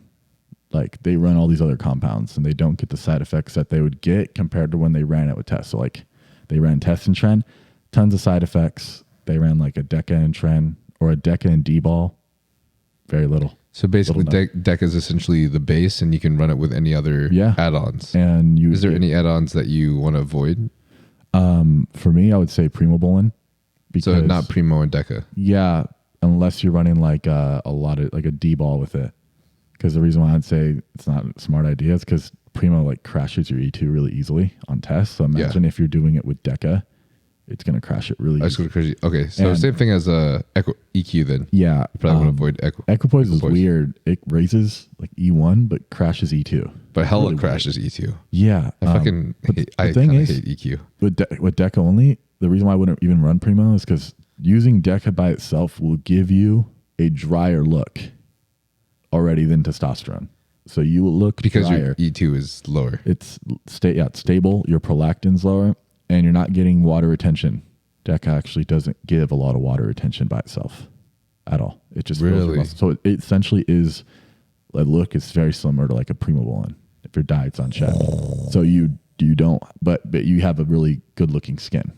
Like they run all these other compounds, and they don't get the side effects that they would get compared to when they ran it with test. So like they ran test and Tren, tons of side effects. They ran like a deca and Tren or a deca and D-ball. Very little. So basically, deca is essentially the base, and you can run it with any other add-ons. And is there any add-ons that you want to avoid? For me, I would say Primobolan. So not Primo and deca. Yeah, unless you're running like a lot of like a D-ball with it. Because the reason why I'd say it's not a smart idea is because Primo like crashes your E2 really easily on tests. So imagine if you're doing it with deca, it's going to crash it really easily. Okay, so same thing as EQ then. Yeah. You probably want to avoid Equipoise is weird. It raises like E1, but crashes E2. But hella really crashes weird. E2. Yeah. I fucking hate EQ. With deca only, the reason why I wouldn't even run Primo is because using deca by itself will give you a drier look already than testosterone. So you will look because drier. Your E2 is lower. It's stable. Your prolactin's lower, and you're not getting water retention. Deca actually doesn't give a lot of water retention by itself at all. It just fills your muscle. So it essentially is a look. It's very similar to like a Primobolan if your diet's on check. So you don't, but you have a really good looking skin,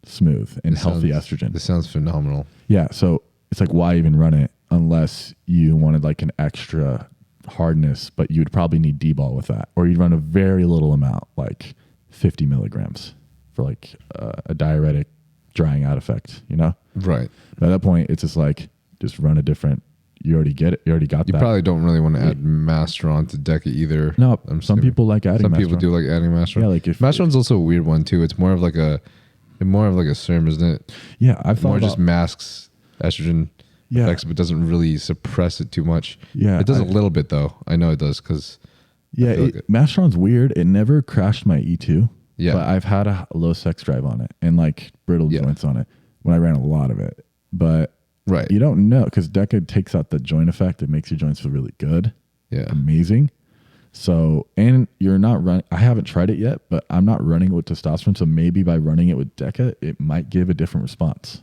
smooth and healthy estrogen. This sounds phenomenal. Yeah. So it's like, why even run it unless you wanted like an extra hardness, but you would probably need D-ball with that, or you'd run a very little amount, like 50 milligrams for like a diuretic drying out effect, Right. At that point, it's just like, just run a different, you already get it. You already got that. You probably don't really want to add masteron to deca either. No, some people like adding Some people do like adding masteron. Yeah, like masteron's also a weird one too. It's more of like a serum, isn't it? Yeah. I've thought more just masks estrogen effects, but doesn't really suppress it too much. Yeah. It does a little bit though. I know it does because masteron's weird. It never crashed my E2. Yeah. But I've had a low sex drive on it and like brittle joints on it when I ran a lot of it. But you don't know because deca takes out the joint effect. It makes your joints feel really good. Yeah. Amazing. So, and you're not running, I haven't tried it yet, but I'm not running it with testosterone. So maybe by running it with deca, it might give a different response.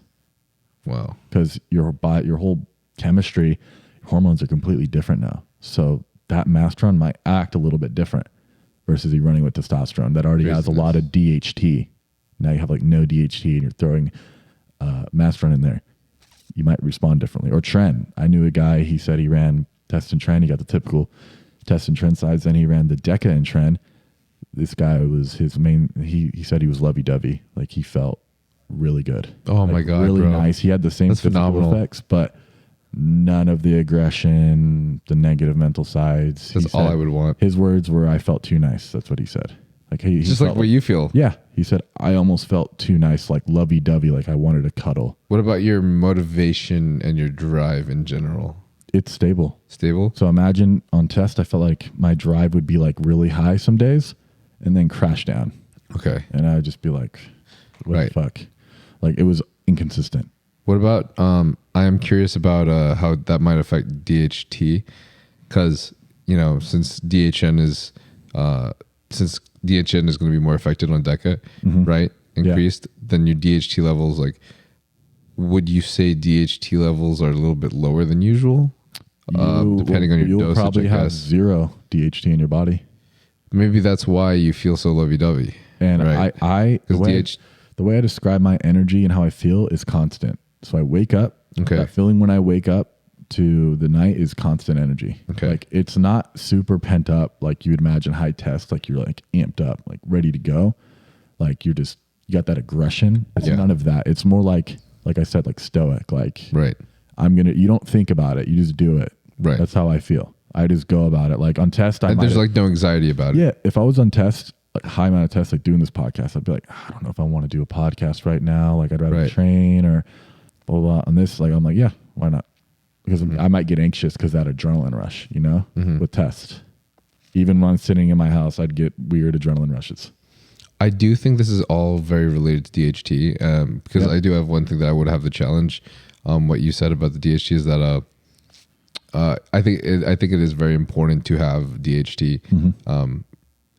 Wow. Because your whole chemistry, hormones are completely different now. So that masteron might act a little bit different versus you running with testosterone that already has a lot of DHT. Now you have like no DHT and you're throwing masteron in there. You might respond differently. Or Tren. I knew a guy, he said he ran test and Tren. He got the typical test and Tren sides. Then he ran the deca and Tren. This guy was his main, he said he was lovey-dovey. Like he felt really good. Oh like my God, really bro. Nice. He had the same physical effects, but none of the aggression, the negative mental sides. That's all I would want. His words were, "I felt too nice." That's what he said. Like he just like what you feel. Yeah, he said, "I almost felt too nice, like lovey-dovey, like I wanted to cuddle." What about your motivation and your drive in general? It's stable. Stable. So imagine on test, I felt like my drive would be like really high some days, and then crash down. Okay. And I'd just be like, what the fuck? Like, it was inconsistent. What about, I am curious about how that might affect DHT, because, you know, since DHN is going to be more affected on DECA, right? Increased, then your DHT levels, like, would you say DHT levels are a little bit lower than usual? Depending on your you'll dosage, probably have zero DHT in your body. Maybe that's why you feel so lovey-dovey. And right? The way I describe my energy and how I feel is constant. So I wake up. Okay. That feeling when I wake up to the night is constant energy. Okay. Like, it's not super pent up like you would imagine high test, like you're like amped up, like ready to go. Like you got that aggression. It's none of that. It's more like I said, like stoic. Like, right. You don't think about it. You just do it. Right. That's how I feel. I just go about it. Like on test, there's like no anxiety about it. Yeah. If I was on test, like high amount of tests, like doing this podcast, I'd be like, I don't know if I want to do a podcast right now. Like I'd rather train or blah, blah, blah. On this, like, I'm like, yeah, why not? Because I might get anxious because that adrenaline rush, you know, with test. Even when I'm sitting in my house, I'd get weird adrenaline rushes. I do think this is all very related to DHT, because I do have one thing that I would have the challenge. What you said about the DHT is that I think it is very important to have DHT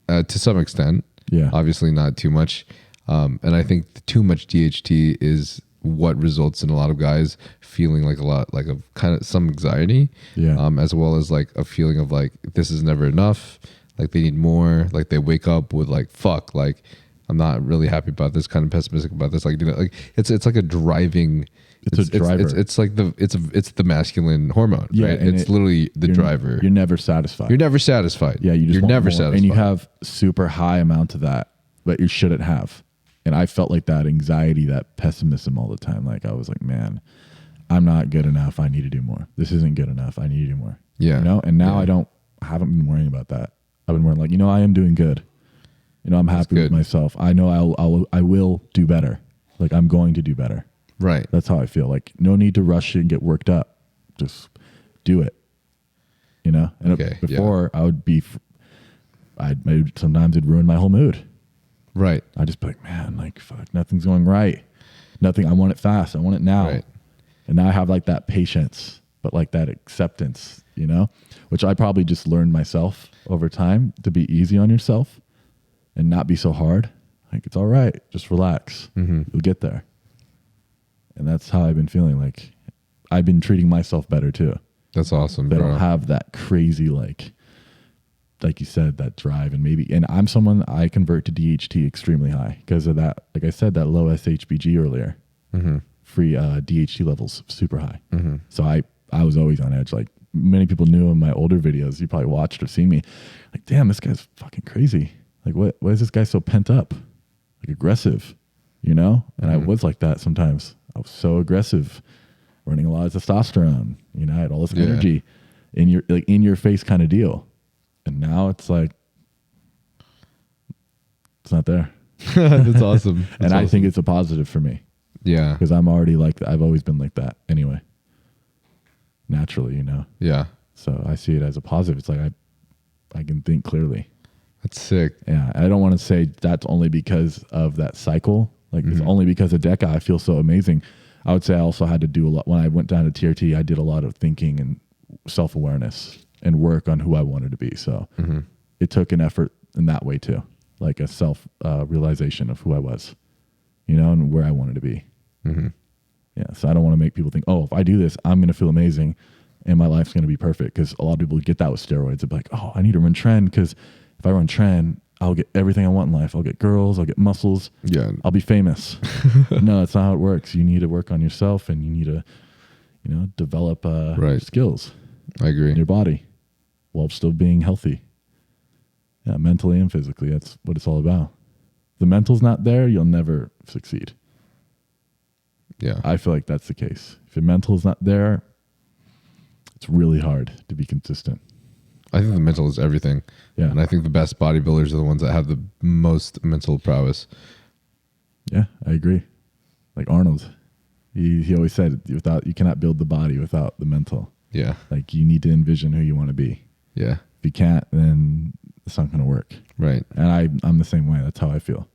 to some extent. Yeah, obviously not too much, and I think too much DHT is what results in a lot of guys feeling like a kind of some anxiety. Yeah, as well as like a feeling of like this is never enough. Like they need more. Like they wake up with like fuck. Like I'm not really happy about this. Kind of pessimistic about this. Like, you know, like it's like a driving. It's a driver. It's like it's the masculine hormone. Yeah, right? It's literally the driver. You're never satisfied. You're never satisfied. Yeah, you're never satisfied. And you have super high amount of that, but you shouldn't have. And I felt like that anxiety, that pessimism all the time. Like I was like, man, I'm not good enough. I need to do more. This isn't good enough. I need to do more. Yeah. You know. And now I haven't been worrying about that. I've been worrying like, you know, I am doing good. You know, I'm happy with myself. I know I will do better. Like I'm going to do better. Right. That's how I feel. Like no need to rush and get worked up. Just do it. You know? And before I would be, sometimes it'd ruin my whole mood. Right. I'd just be like, man, like fuck, nothing's going right. Nothing. I want it fast. I want it now. Right. And now I have like that patience, but like that acceptance, you know, which I probably just learned myself over time to be easy on yourself and not be so hard. Like it's all right. Just relax. You'll get there. And that's how I've been feeling. Like I've been treating myself better too. That's awesome. They don't have that crazy, like you said, that drive and I'm someone I convert to DHT extremely high because of that. Like I said, that low SHBG earlier, free DHT levels super high. So I was always on edge. Like many people knew in my older videos, you probably watched or seen me like, damn, this guy's fucking crazy. Like why is this guy so pent up? Like aggressive, you know? And I was like that sometimes. I was so aggressive, running a lot of testosterone. You know, I had all this energy in your face kind of deal. And now it's like, it's not there. That's awesome. And I think it's a positive for me. Yeah. Because I'm already like that. I've always been like that anyway. Naturally, you know? Yeah. So I see it as a positive. It's like I can think clearly. That's sick. Yeah. I don't want to say that's only because of that cycle. Like it's only because of DECA I feel so amazing. I would say I also had to do a lot. When I went down to TRT, I did a lot of thinking and self-awareness and work on who I wanted to be. So it took an effort in that way too. Like a self realization of who I was, you know, and where I wanted to be. Yeah. So I don't want to make people think, oh, if I do this, I'm going to feel amazing and my life's going to be perfect. Because a lot of people get that with steroids. They're like, oh, I need to run Tren because if I run Tren, I'll get everything I want in life. I'll get girls, I'll get muscles. Yeah. I'll be famous. No, that's not how it works. You need to work on yourself and you need to, you know, develop skills. I agree. In your body while still being healthy. Yeah, mentally and physically. That's what it's all about. If the mental's not there, you'll never succeed. Yeah. I feel like that's the case. If your mental's not there, it's really hard to be consistent. I think the mental is everything. Yeah. And I think the best bodybuilders are the ones that have the most mental prowess. Yeah, I agree. Like Arnold. He always said you cannot build the body without the mental. Yeah. Like you need to envision who you want to be. Yeah. If you can't, then it's not going to work. Right. And I'm the same way. That's how I feel.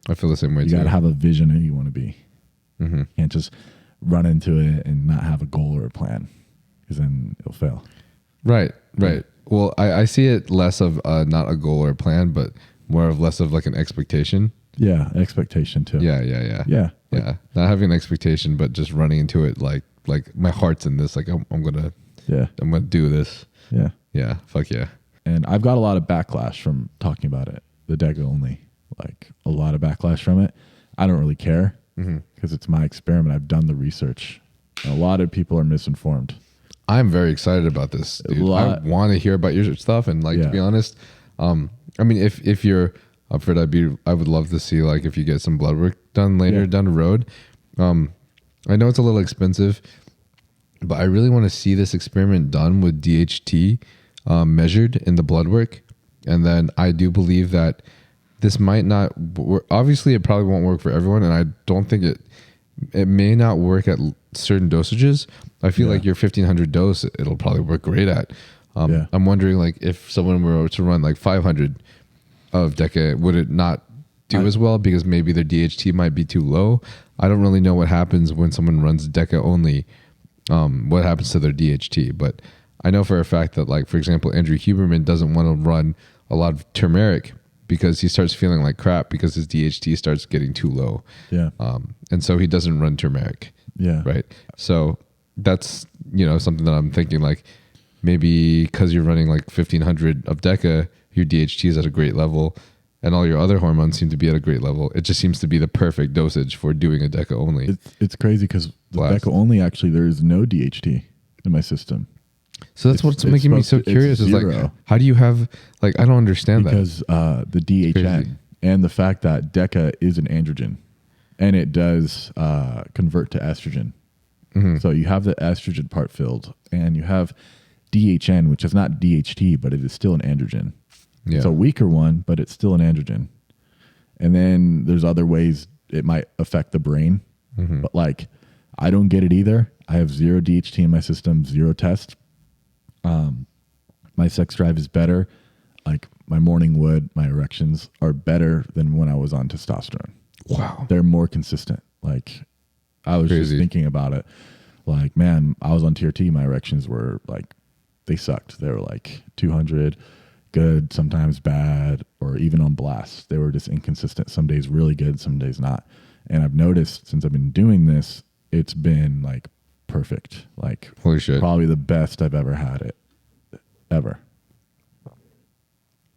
I feel the same way You too. got to have a vision of who you want to be. Mm-hmm. You can't just run into it and not have a goal or a plan, because then it'll fail. Right. Well, I see it less of not a goal or a plan, but more of less of like an expectation. Yeah, expectation too. Yeah. Yeah. Not having an expectation, but just running into it like my heart's in this. Like I'm gonna do this. Yeah. Yeah. Fuck yeah. And I've got a lot of backlash from talking about it. The deca only, like a lot of backlash from it. I don't really care because it's my experiment. I've done the research. A lot of people are misinformed. I'm very excited about this, dude. I want to hear about your stuff, and to be honest, I mean, if you're up for it, I would love to see like if you get some blood work done later down the road. I know it's a little expensive, but I really want to see this experiment done with DHT measured in the blood work, and then I do believe that this might not work. Obviously, it probably won't work for everyone, and I don't think it may not work at certain dosages. I feel like your 1500 dose, it'll probably work great at. I'm wondering like if someone were to run like 500 of deca, would it not do as well because maybe their DHT might be too low? I don't really know what happens when someone runs deca only, what happens to their DHT. But I know for a fact that, like, for example, Andrew Huberman doesn't want to run a lot of turmeric because he starts feeling like crap because his DHT starts getting too low. Yeah. And so he doesn't run turmeric. Yeah. Right. So that's, something that I'm thinking like maybe because you're running like 1500 of deca, your DHT is at a great level and all your other hormones seem to be at a great level. It just seems to be the perfect dosage for doing a deca only. It's crazy because the deca only, actually, there is no DHT in my system. So that's what's making me so curious is like, how do you have, like, I don't understand because the DHN and the fact that deca is an androgen and it does convert to estrogen. So you have the estrogen part filled and you have DHN, which is not DHT, but it is still an androgen. Yeah. It's a weaker one, but it's still an androgen. And then there's other ways it might affect the brain. But like, I don't get it either. I have 0 DHT in my system, 0 test. My sex drive is better. Like my morning wood, my erections are better than when I was on testosterone. Wow. They're more consistent. Like I was just thinking about it. Like, man, I was on TRT. My erections were like, they sucked. They were like 200, good, sometimes bad, or even on blast. They were just inconsistent. Some days really good, some days not. And I've noticed since I've been doing this, it's been like perfect. Like, holy shit, probably the best I've ever had it, ever.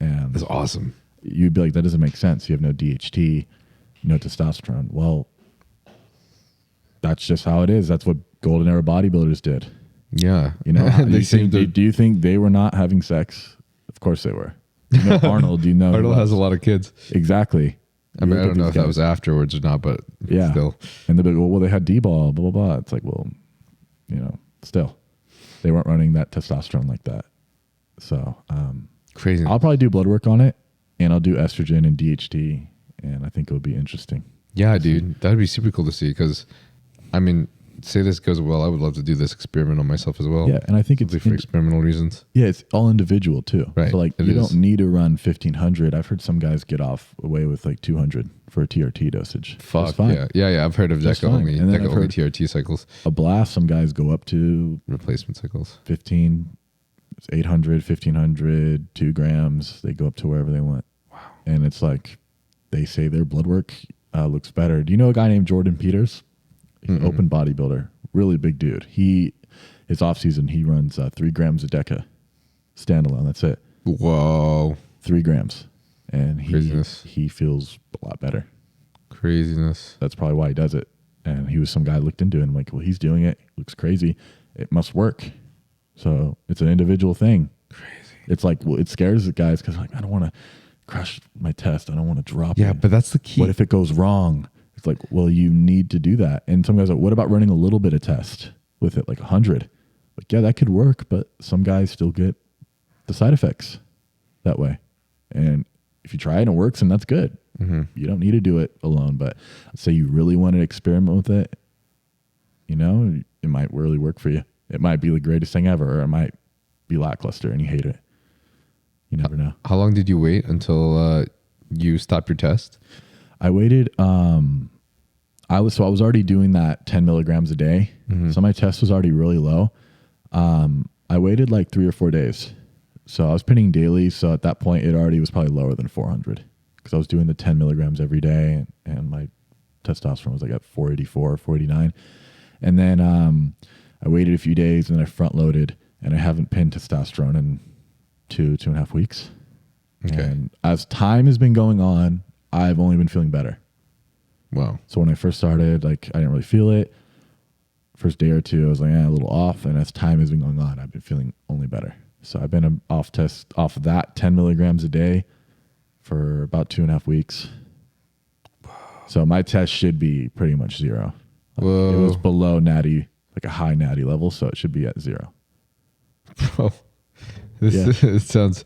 And that's awesome. You'd be like, that doesn't make sense. You have no DHT, no testosterone. Well, that's just how it is. That's what golden era bodybuilders did. Yeah. Do you think they were not having sex? Of course they were. Arnold, Arnold has a lot of kids. Exactly. I mean, I don't know if that was afterwards or not, but still. And they'll be like, well, they had D-ball, blah, blah, blah. It's like, well, still. They weren't running that testosterone like that. So, crazy. I'll probably do blood work on it, and I'll do estrogen and DHT, and I think it'll be interesting. Yeah, dude. That'd be super cool to see because, I mean, say this goes well, I would love to do this experiment on myself as well. Yeah, and I think it's for experimental reasons. Yeah, it's all individual too. Right. So like you don't need to run 1500. I've heard some guys get away with like 200 for a TRT dosage. Fuck. Yeah. I've heard of deca only TRT cycles. A blast, some guys go up to replacement cycles. 800, 1500, 2 grams. They go up to wherever they want. Wow. And it's like they say their blood work looks better. Do you know a guy named Jordan Peters? He's an open bodybuilder, really big dude. His off season, he runs 3 grams of deca standalone. That's it. Whoa, 3 grams, and he feels a lot better. Craziness. That's probably why he does it. And he was some guy I looked into it. And I'm like, well, he's doing it. Looks crazy. It must work. So it's an individual thing. Crazy. It's like, well, it scares the guys because like I don't want to crush my test. I don't want to drop it. Yeah, but that's the key. What if it goes wrong? It's like, well, you need to do that. And some guys are like, what about running a little bit of test with it, like 100? Like, yeah, that could work, but some guys still get the side effects that way. And if you try it and it works, and that's good. You don't need to do it alone. But say you really want to experiment with it, it might really work for you. It might be the greatest thing ever, or it might be lackluster and you hate it. You never know. How long did you wait until you stopped your test? I waited. I was already doing that 10 milligrams a day. So my test was already really low. I waited like 3 or 4 days. So I was pinning daily. So at that point, it already was probably lower than 400 because I was doing the 10 milligrams every day, and my testosterone was like at 484, 489. And then I waited a few days, and then I front loaded, and I haven't pinned testosterone in 2.5 weeks. Okay. And as time has been going on, I've only been feeling better. Wow. So when I first started, like I didn't really feel it. First day or two, I was like, a little off. And as time has been going on, I've been feeling only better. So I've been off of that 10 milligrams a day for about 2.5 weeks. So my test should be pretty much 0. Whoa. It was below natty, like a high natty level. So it should be at 0. Bro, it sounds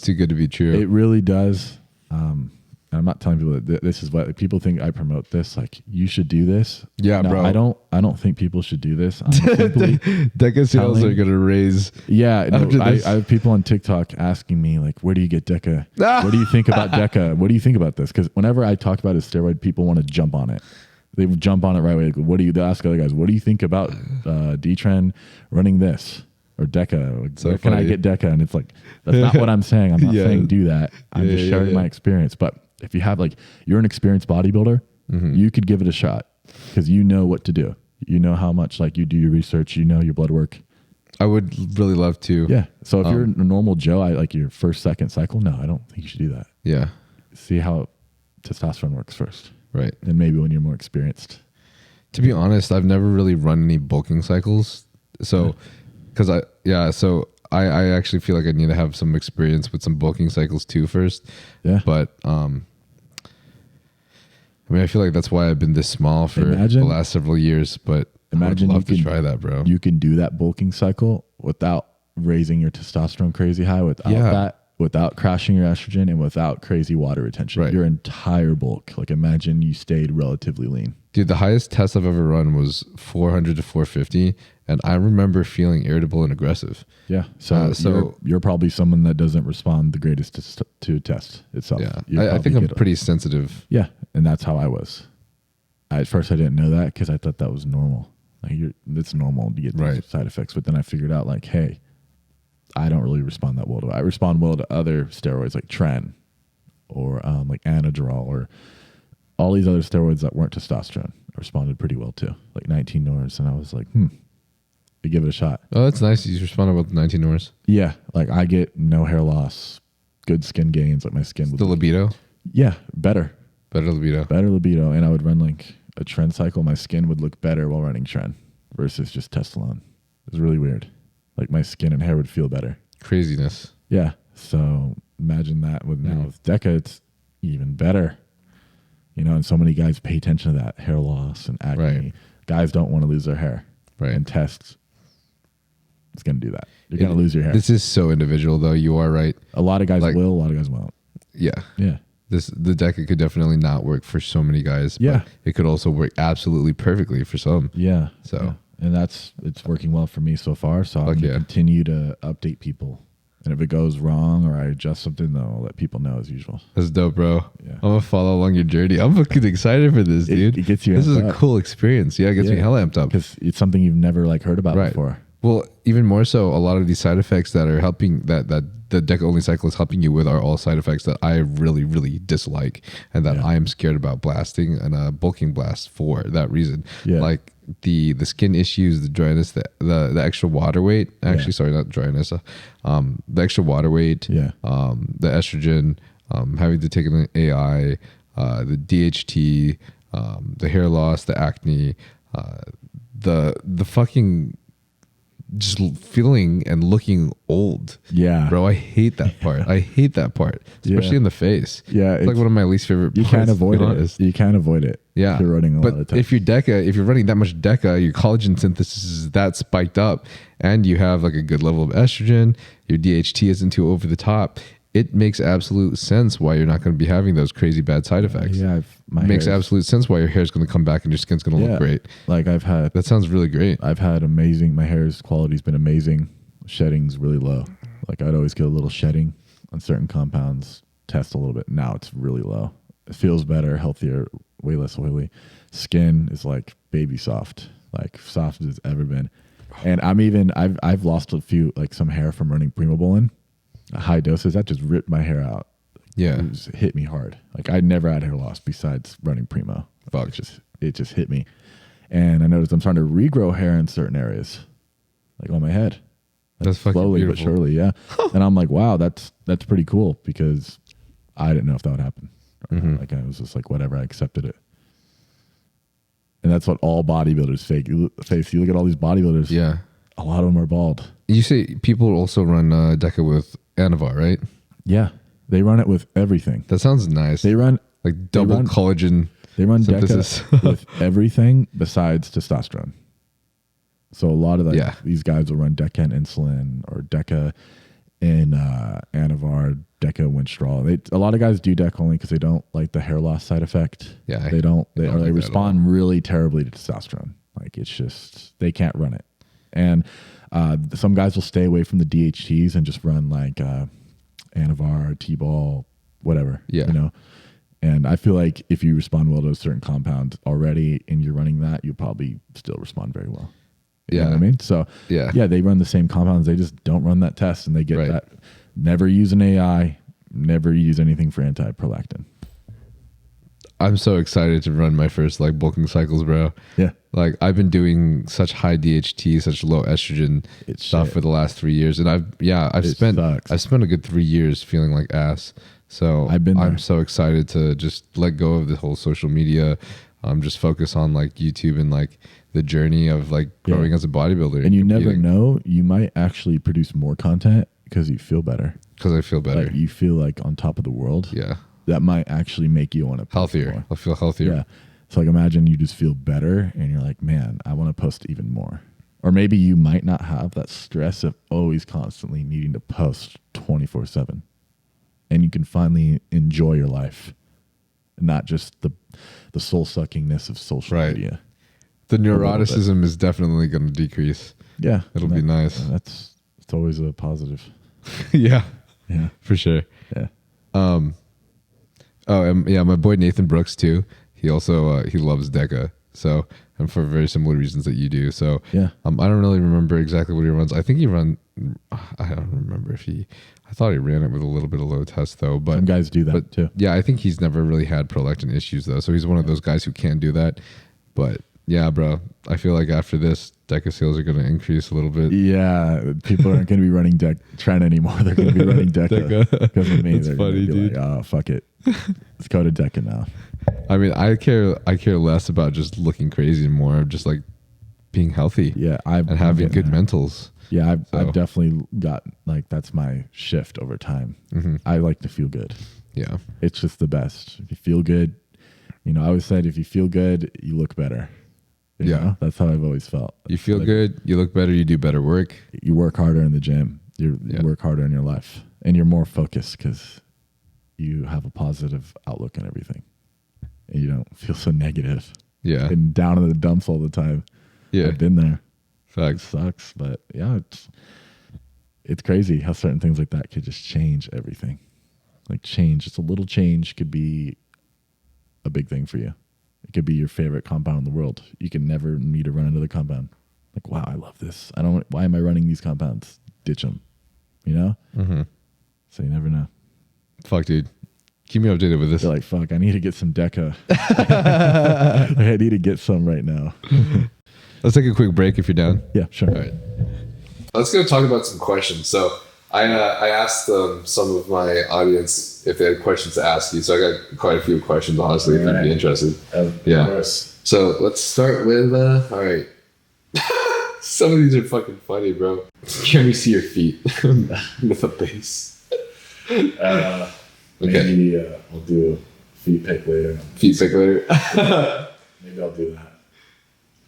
too good to be true. It really does. I'm not telling people that this is what people think I promote this. Like, you should do this. Yeah, no, bro. I don't think people should do this. I'm simply Deca sales are gonna raise. Yeah, no, I have people on TikTok asking me like, "Where do you get Deca? What do you think about Deca? What do you think about this?" Because whenever I talk about a steroid, people want to jump on it. They jump on it right away. Like, what do you? They ask other guys, "What do you think about Dtren running this?" Or Deca, like, so where can I get Deca? And it's like, that's not what I'm saying. I'm not saying do that. I'm just sharing my experience. But if you have like, you're an experienced bodybuilder, you could give it a shot because you know what to do. You know how much, like, you do your research, you know your blood work. I would really love to. Yeah. So if you're a normal Joe, like your first, second cycle, no, I don't think you should do that. Yeah. See how testosterone works first. Right. And maybe when you're more experienced. To be honest, I've never really run any bulking cycles. So, I actually feel like I need to have some experience with some bulking cycles too first. Yeah. But I mean, I feel like that's why I've been this small for the last several years. But imagine I'd love to try that, bro. You can do that bulking cycle without raising your testosterone crazy high, without crashing your estrogen, and without crazy water retention. Right. Your entire bulk. Like, imagine you stayed relatively lean. Dude, the highest test I've ever run was 400 to 450, and I remember feeling irritable and aggressive. Yeah, so you're probably someone that doesn't respond the greatest to test itself. Yeah, I think I'm pretty sensitive. Yeah, and that's how I was. At first, I didn't know that because I thought that was normal. Like, it's normal to get these side effects, but then I figured out, like, hey, I don't really respond that well to it. I respond well to other steroids like Tren or like Anadrol or all these other steroids that weren't testosterone. I responded pretty well to, like 19 Nors, and I was like, I give it a shot. Oh, that's nice. You responded well to 19 Nors. Yeah, like I get no hair loss, good skin gains. Like my skin the libido. Yeah, better libido, and I would run like a Tren cycle. My skin would look better while running Tren versus just test alone. It was really weird. Like my skin and hair would feel better. Craziness. Yeah. So imagine that with Deca, it's even better. You know, and so many guys pay attention to that hair loss and acne. Right. Guys don't want to lose their hair. Right. And tests, it's going to do that. You're going to lose your hair. This is so individual, though. You are right. A lot of guys will. A lot of guys won't. Yeah. Yeah. The Deca could definitely not work for so many guys. Yeah. But it could also work absolutely perfectly for some. Yeah. So. Yeah. And it's working well for me so far. So I'm going to continue to update people. And if it goes wrong or I adjust something, then I'll let people know as usual. That's dope, bro. Yeah. I'm going to follow along your journey. I'm fucking excited for this, dude. It gets you This is a cool experience. Yeah, it gets me hell amped up. Because it's something you've never like heard about before. Well, even more so, a lot of these side effects that are helping, that the Deca only cycle is helping you with, are all side effects that I really, really dislike and that I am scared about blasting and a bulking blast for that reason. Yeah. Like the skin issues, the dryness, the extra water weight. Actually, sorry, not dryness. The extra water weight. Yeah. The estrogen. Having to take an AI. The DHT. The hair loss. The acne. The fucking just feeling and looking old. Yeah. Bro, I hate that part. I hate that part. Especially in the face. Yeah. It's like one of my least favorite parts. You can't avoid it. You can't avoid it. Yeah. If you're running a lot of the time. If you're running that much Deca, your collagen synthesis is that spiked up and you have like a good level of estrogen, your DHT isn't too over the top, it makes absolute sense why you're not going to be having those crazy bad side effects. Yeah. It makes absolute sense why your hair is going to come back and your skin's going to look great. Like that sounds really great. I've had amazing, my hair's quality's been amazing. Shedding's really low. Like I'd always get a little shedding on certain compounds, test a little bit. Now it's really low. It feels better, healthier, way less oily. Skin is like baby soft, like soft as it's ever been. And I've lost a few, like some hair from running Primo Bowling. High doses, that just ripped my hair out. Yeah. It just hit me hard. Like I never had hair loss besides running Primo. Fuck. It just hit me. And I noticed I'm starting to regrow hair in certain areas, like on my head. That's fucking slowly beautiful. but surely, yeah. And I'm like, wow, that's pretty cool because I didn't know if that would happen. Like I was just like, whatever, I accepted it. And that's what all bodybuilders face. You look at all these bodybuilders. Yeah. A lot of them are bald. You say people also run deca with Anavar, right? Yeah. They run it with everything. That sounds nice. They run like double collagen. They run synthesis. deca with everything besides testosterone. So a lot of these guys will run deca and insulin, or deca and Anavar, deca Winstrol. A lot of guys do deca only because they don't like the hair loss side effect. Yeah, they respond really terribly to testosterone. Like it's just they can't run it. And some guys will stay away from the DHTs and just run like Anavar, T-ball, whatever. Yeah, you know. And I feel like if you respond well to a certain compound already and you're running that, you'll probably still respond very well. You know what I mean? So yeah, they run the same compounds. They just don't run that test, and they get that. Never use an AI. Never use anything for anti-prolactin. I'm so excited to run my first like bulking cycles, bro. Yeah. Like I've been doing such high DHT, such low estrogen stuff for the last 3 years, and I've spent a good 3 years feeling like ass. So I'm so excited to just let go of the whole social media. Just focus on like YouTube and like the journey of like growing as a bodybuilder. And you never know, you might actually produce more content because you feel better. Because I feel better. Like you feel like on top of the world. Yeah. That might actually make you want to post healthier. more. I'll feel healthier. Yeah. So like imagine you just feel better and you're like, man, I want to post even more. Or maybe you might not have that stress of always constantly needing to post 24/7. And you can finally enjoy your life. And not just the soul suckingness of social media. The neuroticism is definitely going to decrease. Yeah. It'll be nice. It's always a positive. Yeah. Yeah. For sure. Yeah. My boy Nathan Brooks too. He also he loves deca. So, and for very similar reasons that you do. So, yeah. I don't really remember exactly what he runs. I think he I don't remember I thought he ran it with a little bit of low test though, but some guys do that too. Yeah, I think he's never really had prolactin issues though. So he's one of those guys who can do that. But yeah, bro, I feel like after this, deca sales are going to increase a little bit. Yeah, people aren't going to be running Tren anymore. They're going to be running deca because of me. That's funny, dude. Like, oh, fuck it. Let's go to deca now. I mean, I care less about just looking crazy and more of just like being healthy. Yeah, and having good mentals. Yeah, I've definitely got like that's my shift over time. Mm-hmm. I like to feel good. Yeah, it's just the best. If you feel good, I always said if you feel good, you look better. You know? That's how I've always felt. You feel good, you look better, you do better work. You work harder in the gym. You work harder in your life, and you're more focused because you have a positive outlook on everything, and you don't feel so negative. Yeah, and down in the dumps all the time. Yeah, I've been there. Facts. It sucks, but yeah, it's crazy how certain things like that could just change everything. Like just a little change could be a big thing for you. It could be your favorite compound in the world. You can never need to run another compound. Like, wow, I love this. Why am I running these compounds? Ditch them. Mm-hmm. So you never know. Fuck, dude. Keep me updated with this. You're like, fuck, I need to get some deca. I need to get some right now. Let's take a quick break if you're down. Yeah, sure. All right. Let's go talk about some questions. So I asked some of my audience if they had questions to ask you. So I got quite a few questions, honestly, if you'd be interested. Of course. So let's start with, all right. Some of these are fucking funny, bro. Can we see your feet with a base? Maybe I'll do a feet pick later. Feet pick later? Maybe I'll do that.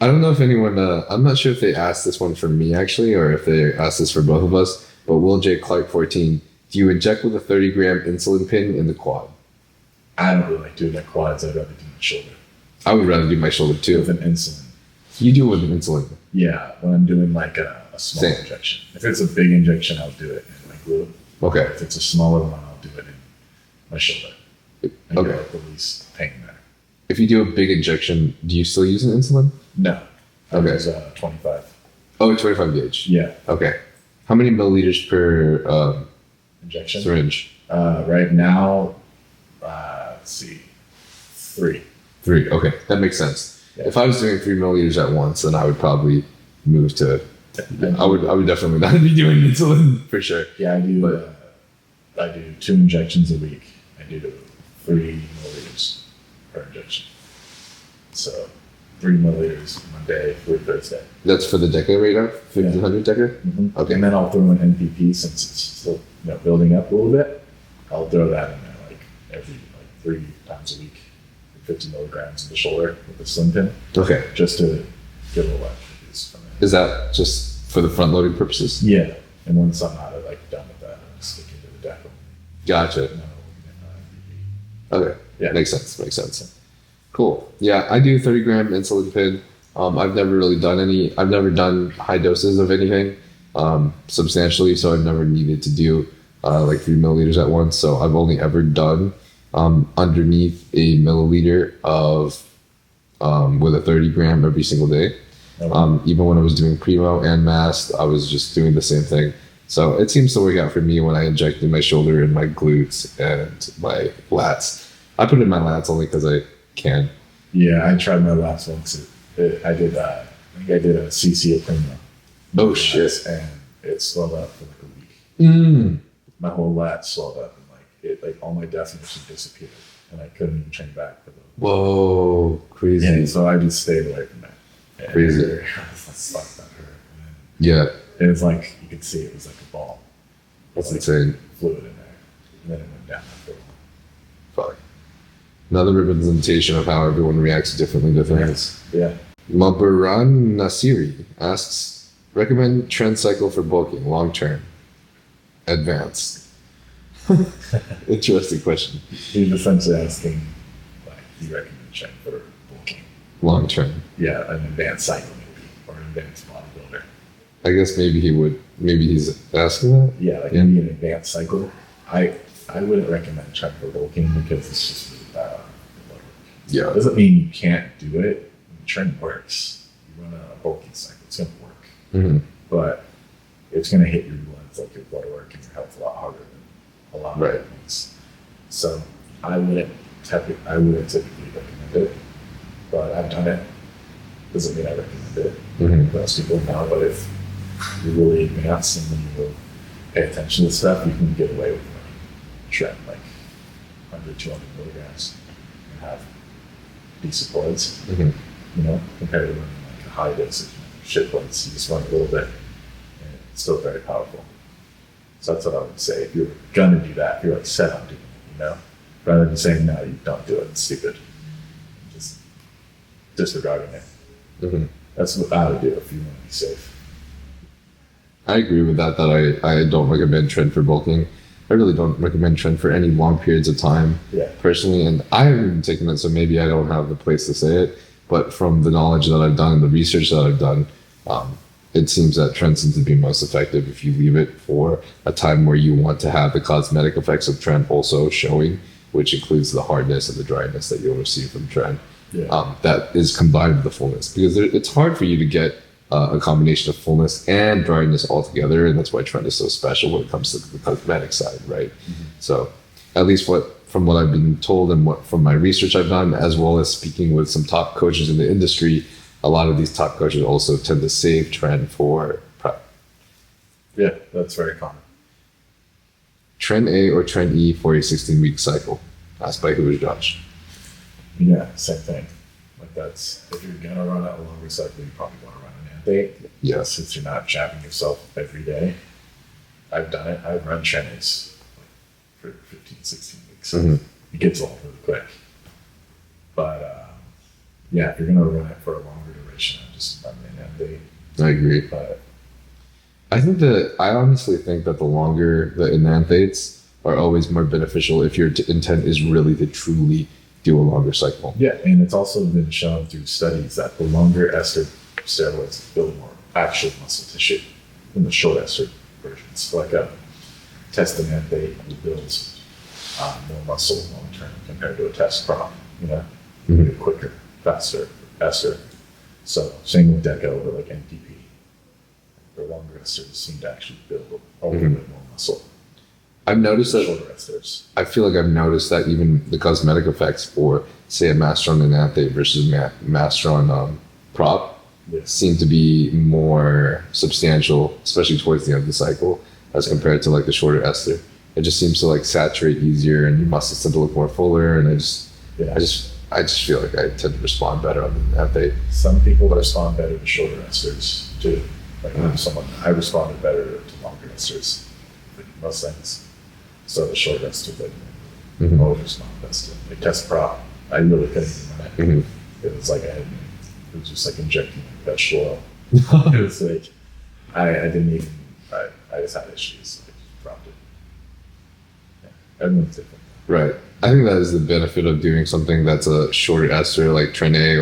I don't know if anyone, I'm not sure if they asked this one for me actually, or if they asked this for both of us, but Will J. Clark 14, do you inject with a 30-gram insulin pin in the quad? I don't really like doing my quads. I'd rather do my shoulder. I would rather do my shoulder too. With an insulin. You do with an insulin? Yeah, when I'm doing like a small injection. If it's a big injection, I'll do it in my glute. Okay. If it's a smaller one, I'll do it in my shoulder. And Okay. get the least pain there. If you do a big injection, do you still use an insulin? No. I Okay. use 25. Oh, 25 gauge. Yeah. Okay. How many milliliters per Injection. syringe? Right now, let's see, 3. 3. Okay, that makes sense. Yeah. If I was doing 3 milliliters at once, then I would probably move to. I would definitely not be doing insulin for sure. Yeah, I do 2 injections a week. I do 3 milliliters per injection. So 3 milliliters Monday through Thursday. That's for the deca right now? 1500 deca? Mm-hmm. Okay. And then I'll throw in NPP since it's still building up a little bit. I'll throw that in there every 3 times a week. 50 milligrams in the shoulder with a slim pin. Okay. Just to get a little extra from it. Is that just for the front loading purposes? Yeah. And once I'm out of done with that, I'll just stick it to the deca. Gotcha. Okay. Yeah. Makes sense. Cool. Yeah, I do 30 gram insulin pin. I've never really done I've never done high doses of anything substantially, so I've never needed to do 3 milliliters at once. So I've only ever done underneath a milliliter of with a 30 gram every single day. Even when I was doing primo and mast, I was just doing the same thing. So it seems to work out for me when I inject in my shoulder and my glutes and my lats. I put it in my lats only because I can. Yeah, I tried my last once. I did I think I did a CC of primo. Oh shit! And it swelled up for a week. My whole lat swelled up, and all my definition disappeared, and I couldn't even train back for those. Whoa, crazy! Yeah, so I just stayed away from that. And crazy. Fuck that hurt. Yeah. It was like you could see it was like a ball. That's insane. Fluid in there, and then it went down after a while. Fuck. Another representation of how everyone reacts differently to things. Yeah. Mabaran Nasiri asks, recommend Tren cycle for bulking, long term, advanced. Interesting question. He's essentially asking, do you recommend training for bulking? Long term. Yeah, an advanced cycle maybe, or an advanced bodybuilder. I guess maybe he's asking that? Yeah, maybe an advanced cycle. I wouldn't recommend training for bulking because it's just really bad on the blood work. Yeah. It doesn't mean you can't do it. The trend works. You run a bulking cycle, it's going to work. Mm-hmm. But it's going to hit your blood work and your health a lot harder than a lot of other things. So I wouldn't typically recommend it, but I've done it. Doesn't mean I recommend it. Mm-hmm. Most people know, but if you're really advanced and you pay attention to stuff, you can get away with trend 100, 200 milligrams and have decent bloods. Mm-hmm. Compared to running a high dosage shit bloods, you just run a little bit, and it's still very powerful. So that's what I would say. If you're gonna do that, if you're set on doing it, rather than saying no, you don't do it, it's stupid. Just disregarding it. Mm-hmm. That's what I would do if you want to be safe. I agree with that I don't recommend Tren for bulking. I really don't recommend Tren for any long periods of time, personally. And I haven't even taken it, so maybe I don't have the place to say it. But from the knowledge that I've done and the research that I've done, it seems that Tren seems to be most effective if you leave it for a time where you want to have the cosmetic effects of Tren also showing, which includes the hardness and the dryness that you'll receive from Tren. Yeah. That is combined with the fullness, because it's hard for you to get a combination of fullness and dryness all together, and that's why Tren is so special when it comes to the cosmetic side, right? Mm-hmm. So, at least from what I've been told and from my research I've done, as well as speaking with some top coaches in the industry, a lot of these top coaches also tend to save Tren for prep. Yeah, that's very common. Tren A or Tren E for a 16-week cycle? Asked by Who is Josh. Yeah, same thing. That's if you're gonna run a longer cycle, you probably want to run an anthe. Yes. Since you're not jabbing yourself every day. I've done it. I've run Tren A's for 15, 16 weeks. Mm-hmm. It gets old really quick. But if you're gonna run it for a longer duration, I just run an anthe. I agree. But I honestly think that the longer the enanthates are always more beneficial if your intent is really to truly do a longer cycle. Yeah, and it's also been shown through studies that the longer ester steroids build more actual muscle tissue than the short ester versions. test an athlete who builds more muscle long term compared to a test prop, you know, quicker, faster. So same with deca over like NPP. The longer esters seem to actually build a little bit more muscle. I've noticed that. Shorter esters. I feel like I've noticed that even the cosmetic effects for, say, a masteron enanthate versus masteron prop seem to be more substantial, especially towards the end of the cycle, as compared to like the shorter ester. It just seems to like saturate easier, and your muscles tend to look more fuller. And I just feel like I tend to respond better on the enanthate. Some people respond better to shorter esters too. Like I responded better to longer esters for most things. So the short ester thing, always not best. Like test prop, I really couldn't even It was like it was just like injecting vegetable oil. It was like I didn't even. I just had issues. I just dropped it. Yeah, everyone's different. Right. I think that is the benefit of doing something that's a shorter ester like Tren A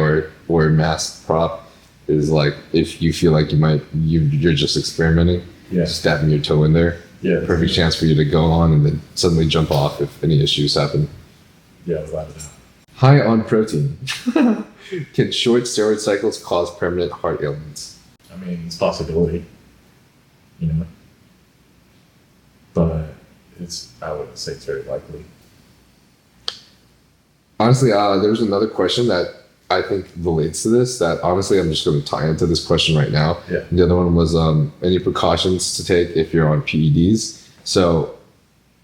or mass prop. Is like if you feel like you're just experimenting, just dabbing your toe in there. Yeah, perfect chance for you to go on and then suddenly jump off if any issues happen. Yeah, without a doubt. High on protein. Can short steroid cycles cause permanent heart ailments? I mean, it's a possibility, you know, but I wouldn't say it's very likely. Honestly, there was another question that I think relates to this that honestly I'm just going to tie into this question right now. Yeah. The other one was any precautions to take if you're on PEDs. So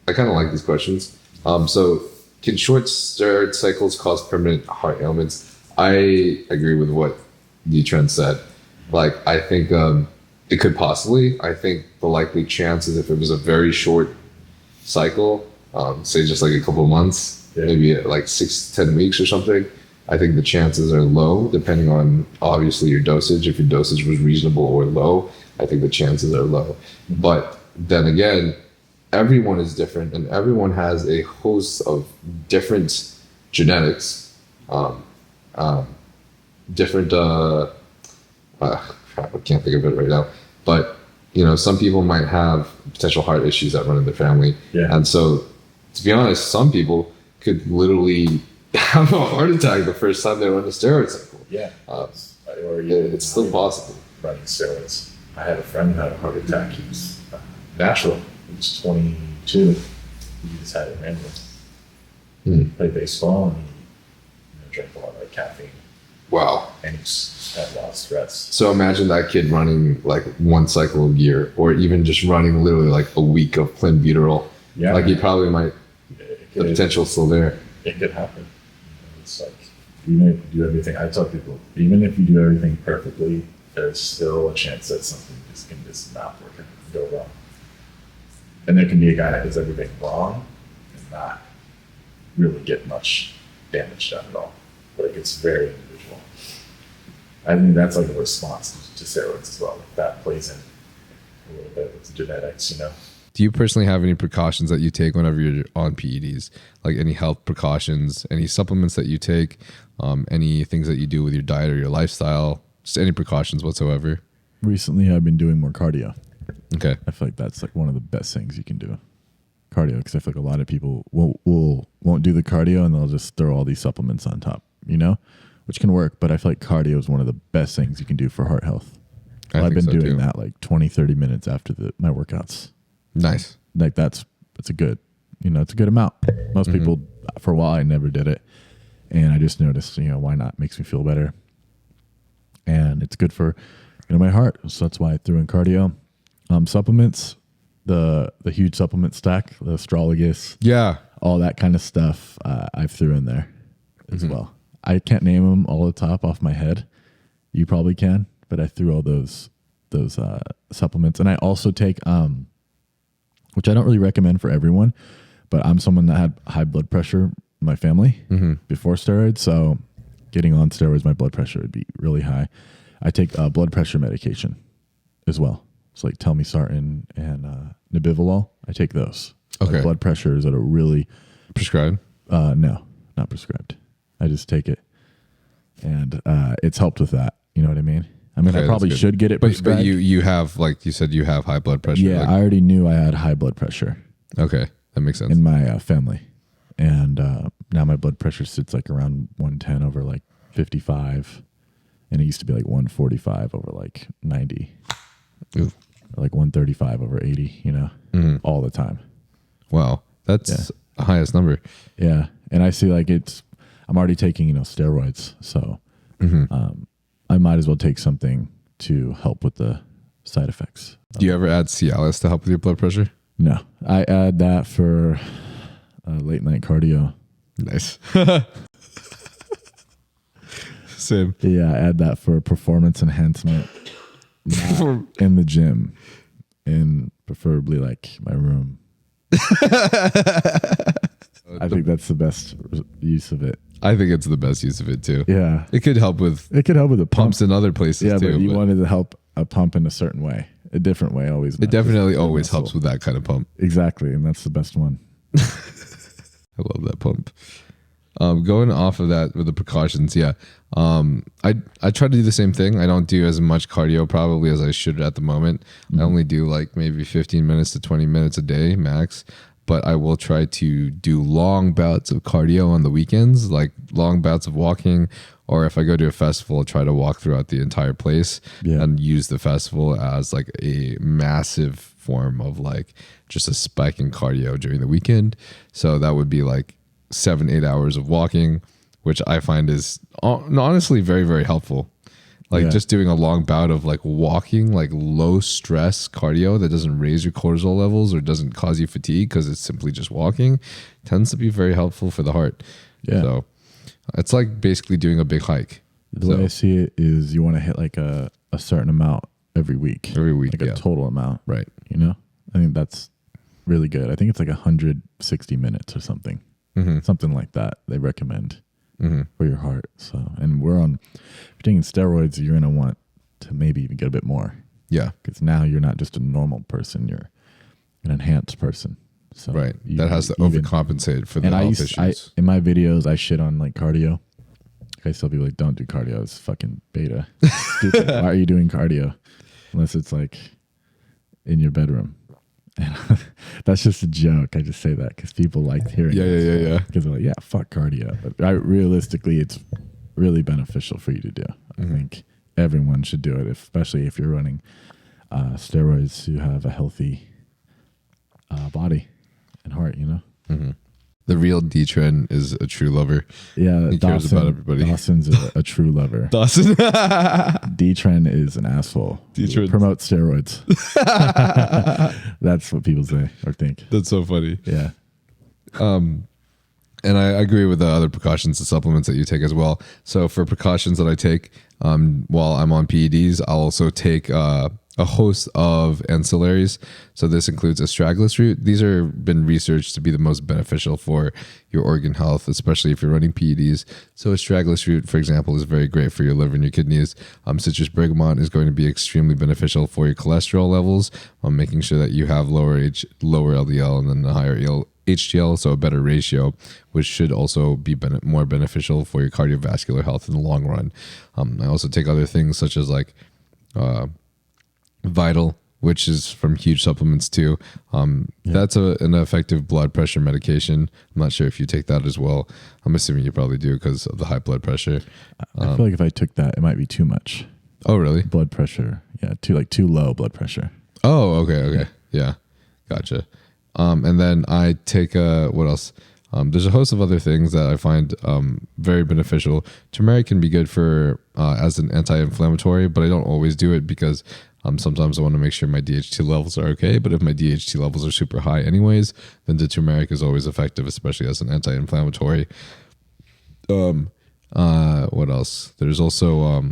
I kind of like these questions. So can short steroid cycles cause permanent heart ailments? I agree with what Dtren said. Like I think it could possibly. I think the likely chance is if it was a very short cycle, say just like a couple of months, maybe like 6 to 10 weeks or something. I think the chances are low, depending on obviously your dosage. If your dosage was reasonable or low, I think the chances are low. But then again, everyone is different, and everyone has a host of different genetics, different. I can't think of it right now, but you know, some people might have potential heart issues that run in their family, and so to be honest, some people could literally have a heart attack the first time they run a steroid cycle. Yeah. Or it's still possible. Running steroids. I had a friend who had a heart attack. He was natural. He was 22. He just had it randomly. He played baseball and he drank a lot of caffeine. Wow. And he had a lot of stress. So imagine that kid running like one cycle a year, or even just running literally like a week of clenbuterol. Yeah. Like he probably might, the potential's still there. It could happen. It's like, even if you do everything, I tell people, even if you do everything perfectly, there's still a chance that something can just not work and go wrong. And there can be a guy that does everything wrong and not really get much damage done at all. But it gets very individual. I think that's like a response to steroids as well. Like that plays in a little bit with the genetics, you know. Do you personally have any precautions that you take whenever you're on PEDs? Like any health precautions, any supplements that you take, any things that you do with your diet or your lifestyle, just any precautions whatsoever? Recently, I've been doing more cardio. Okay. I feel like that's like one of the best things you can do. Cardio, because I feel like a lot of people won't do the cardio and they'll just throw all these supplements on top, you know, which can work. But I feel like cardio is one of the best things you can do for heart health. I've been doing that like 20, 30 minutes after my workouts. Nice. Like it's a good, it's a good amount. Most people, for a while, I never did it. And I just noticed, why not? Makes me feel better. And it's good for, my heart. So that's why I threw in cardio. Supplements, the huge supplement stack, the astrologus. Yeah. All that kind of stuff I threw in there as well. I can't name them all the top off my head. You probably can, but I threw all those supplements. And I also take, which I don't really recommend for everyone, but I'm someone that had high blood pressure in my family before steroids. So getting on steroids, my blood pressure would be really high. I take blood pressure medication as well. It's like telmisartan and nebivolol. I take those. So okay. Blood pressure is at a really... Prescribed? No, not prescribed. I just take it. And it's helped with that. You know what I mean? I mean, okay, I probably should get it prescribed. But you have, like you said, you have high blood pressure. Yeah, like, I already knew I had high blood pressure. Okay, that makes sense. in my family. And now my blood pressure sits like around 110 over like 55. And it used to be like 145 over like 90. Ooh. Or like 135 over 80, you know, all the time. Wow. That's the highest number. Yeah. And I see like I'm already taking, steroids. So I might as well take something to help with the side effects. Do you ever add Cialis to help with your blood pressure? No, I add that for late night cardio. Nice. Same. Yeah, I add that for performance enhancement. Not in the gym, and preferably like my room. I think that's the best use of it. I think it's the best use of it too. Yeah, It could help with the pumps in other places Yeah, too. but you wanted to help a pump in a certain way, a different way always. It definitely always helps with that kind of pump. Exactly, and that's the best one. I love that pump. Going off of that with the precautions, I try to do the same thing. I don't do as much cardio probably as I should at the moment. I only do like maybe 15 minutes to 20 minutes a day max, but I will try to do long bouts of cardio on the weekends, like long bouts of walking, or if I go to a festival, I'll try to walk throughout the entire place and use the festival as like a massive form of like just a spike in cardio during the weekend. So that would be like 7-8 hours of walking, which I find is honestly very, very helpful. Like just doing a long bout of like walking, like low stress cardio that doesn't raise your cortisol levels or doesn't cause you fatigue because it's simply just walking, tends to be very helpful for the heart. Yeah. So it's like basically doing a big hike. The way I see it is you want to hit like a certain amount every week. Like a total amount. Right. I think that's really good. I think it's like 160 minutes or something. Something like that they recommend for your heart. So, and if you're taking steroids, you're going to want to maybe even get a bit more. Yeah. Because now you're not just a normal person, you're an enhanced person. So that has to overcompensate for the health issues. In my videos, I shit on like cardio. I tell people like, don't do cardio. It's fucking beta. Stupid. Why are you doing cardio? Unless it's like in your bedroom. That's just a joke. I just say that because people like hearing it. Yeah. Because they're like, fuck cardio. But realistically, it's really beneficial for you to do. I think everyone should do it, especially if you're running steroids to have a healthy body and heart, The real Dtren is a true lover. Yeah, he cares about everybody. Dawson's a true lover. Dawson. Dtren is an asshole. Dtren promotes steroids. That's what people say or think. That's so funny. Yeah. And I agree with the other precautions and supplements that you take as well. So for precautions that I take while I'm on PEDs, I'll also take a host of ancillaries. So this includes astragalus root. These are been researched to be the most beneficial for your organ health, especially if you're running PEDs. So astragalus root, for example, is very great for your liver and your kidneys. Citrus bergamot is going to be extremely beneficial for your cholesterol levels, making sure that you have lower LDL and then the higher HDL, so a better ratio, which should also be more beneficial for your cardiovascular health in the long run. I also take other things such as like Vital, which is from Huge Supplements too. That's an effective blood pressure medication. I'm not sure if you take that as well. I'm assuming you probably do because of the high blood pressure. I feel like if I took that, it might be too much. Oh, really? Blood pressure. Yeah, too low blood pressure. Oh, okay. Yeah. Gotcha. And then I take what else? There's a host of other things that I find very beneficial. Turmeric can be good for as an anti-inflammatory, but I don't always do it because sometimes I want to make sure my DHT levels are okay. But if my DHT levels are super high anyways, then the turmeric is always effective, especially as an anti-inflammatory. What else? There's also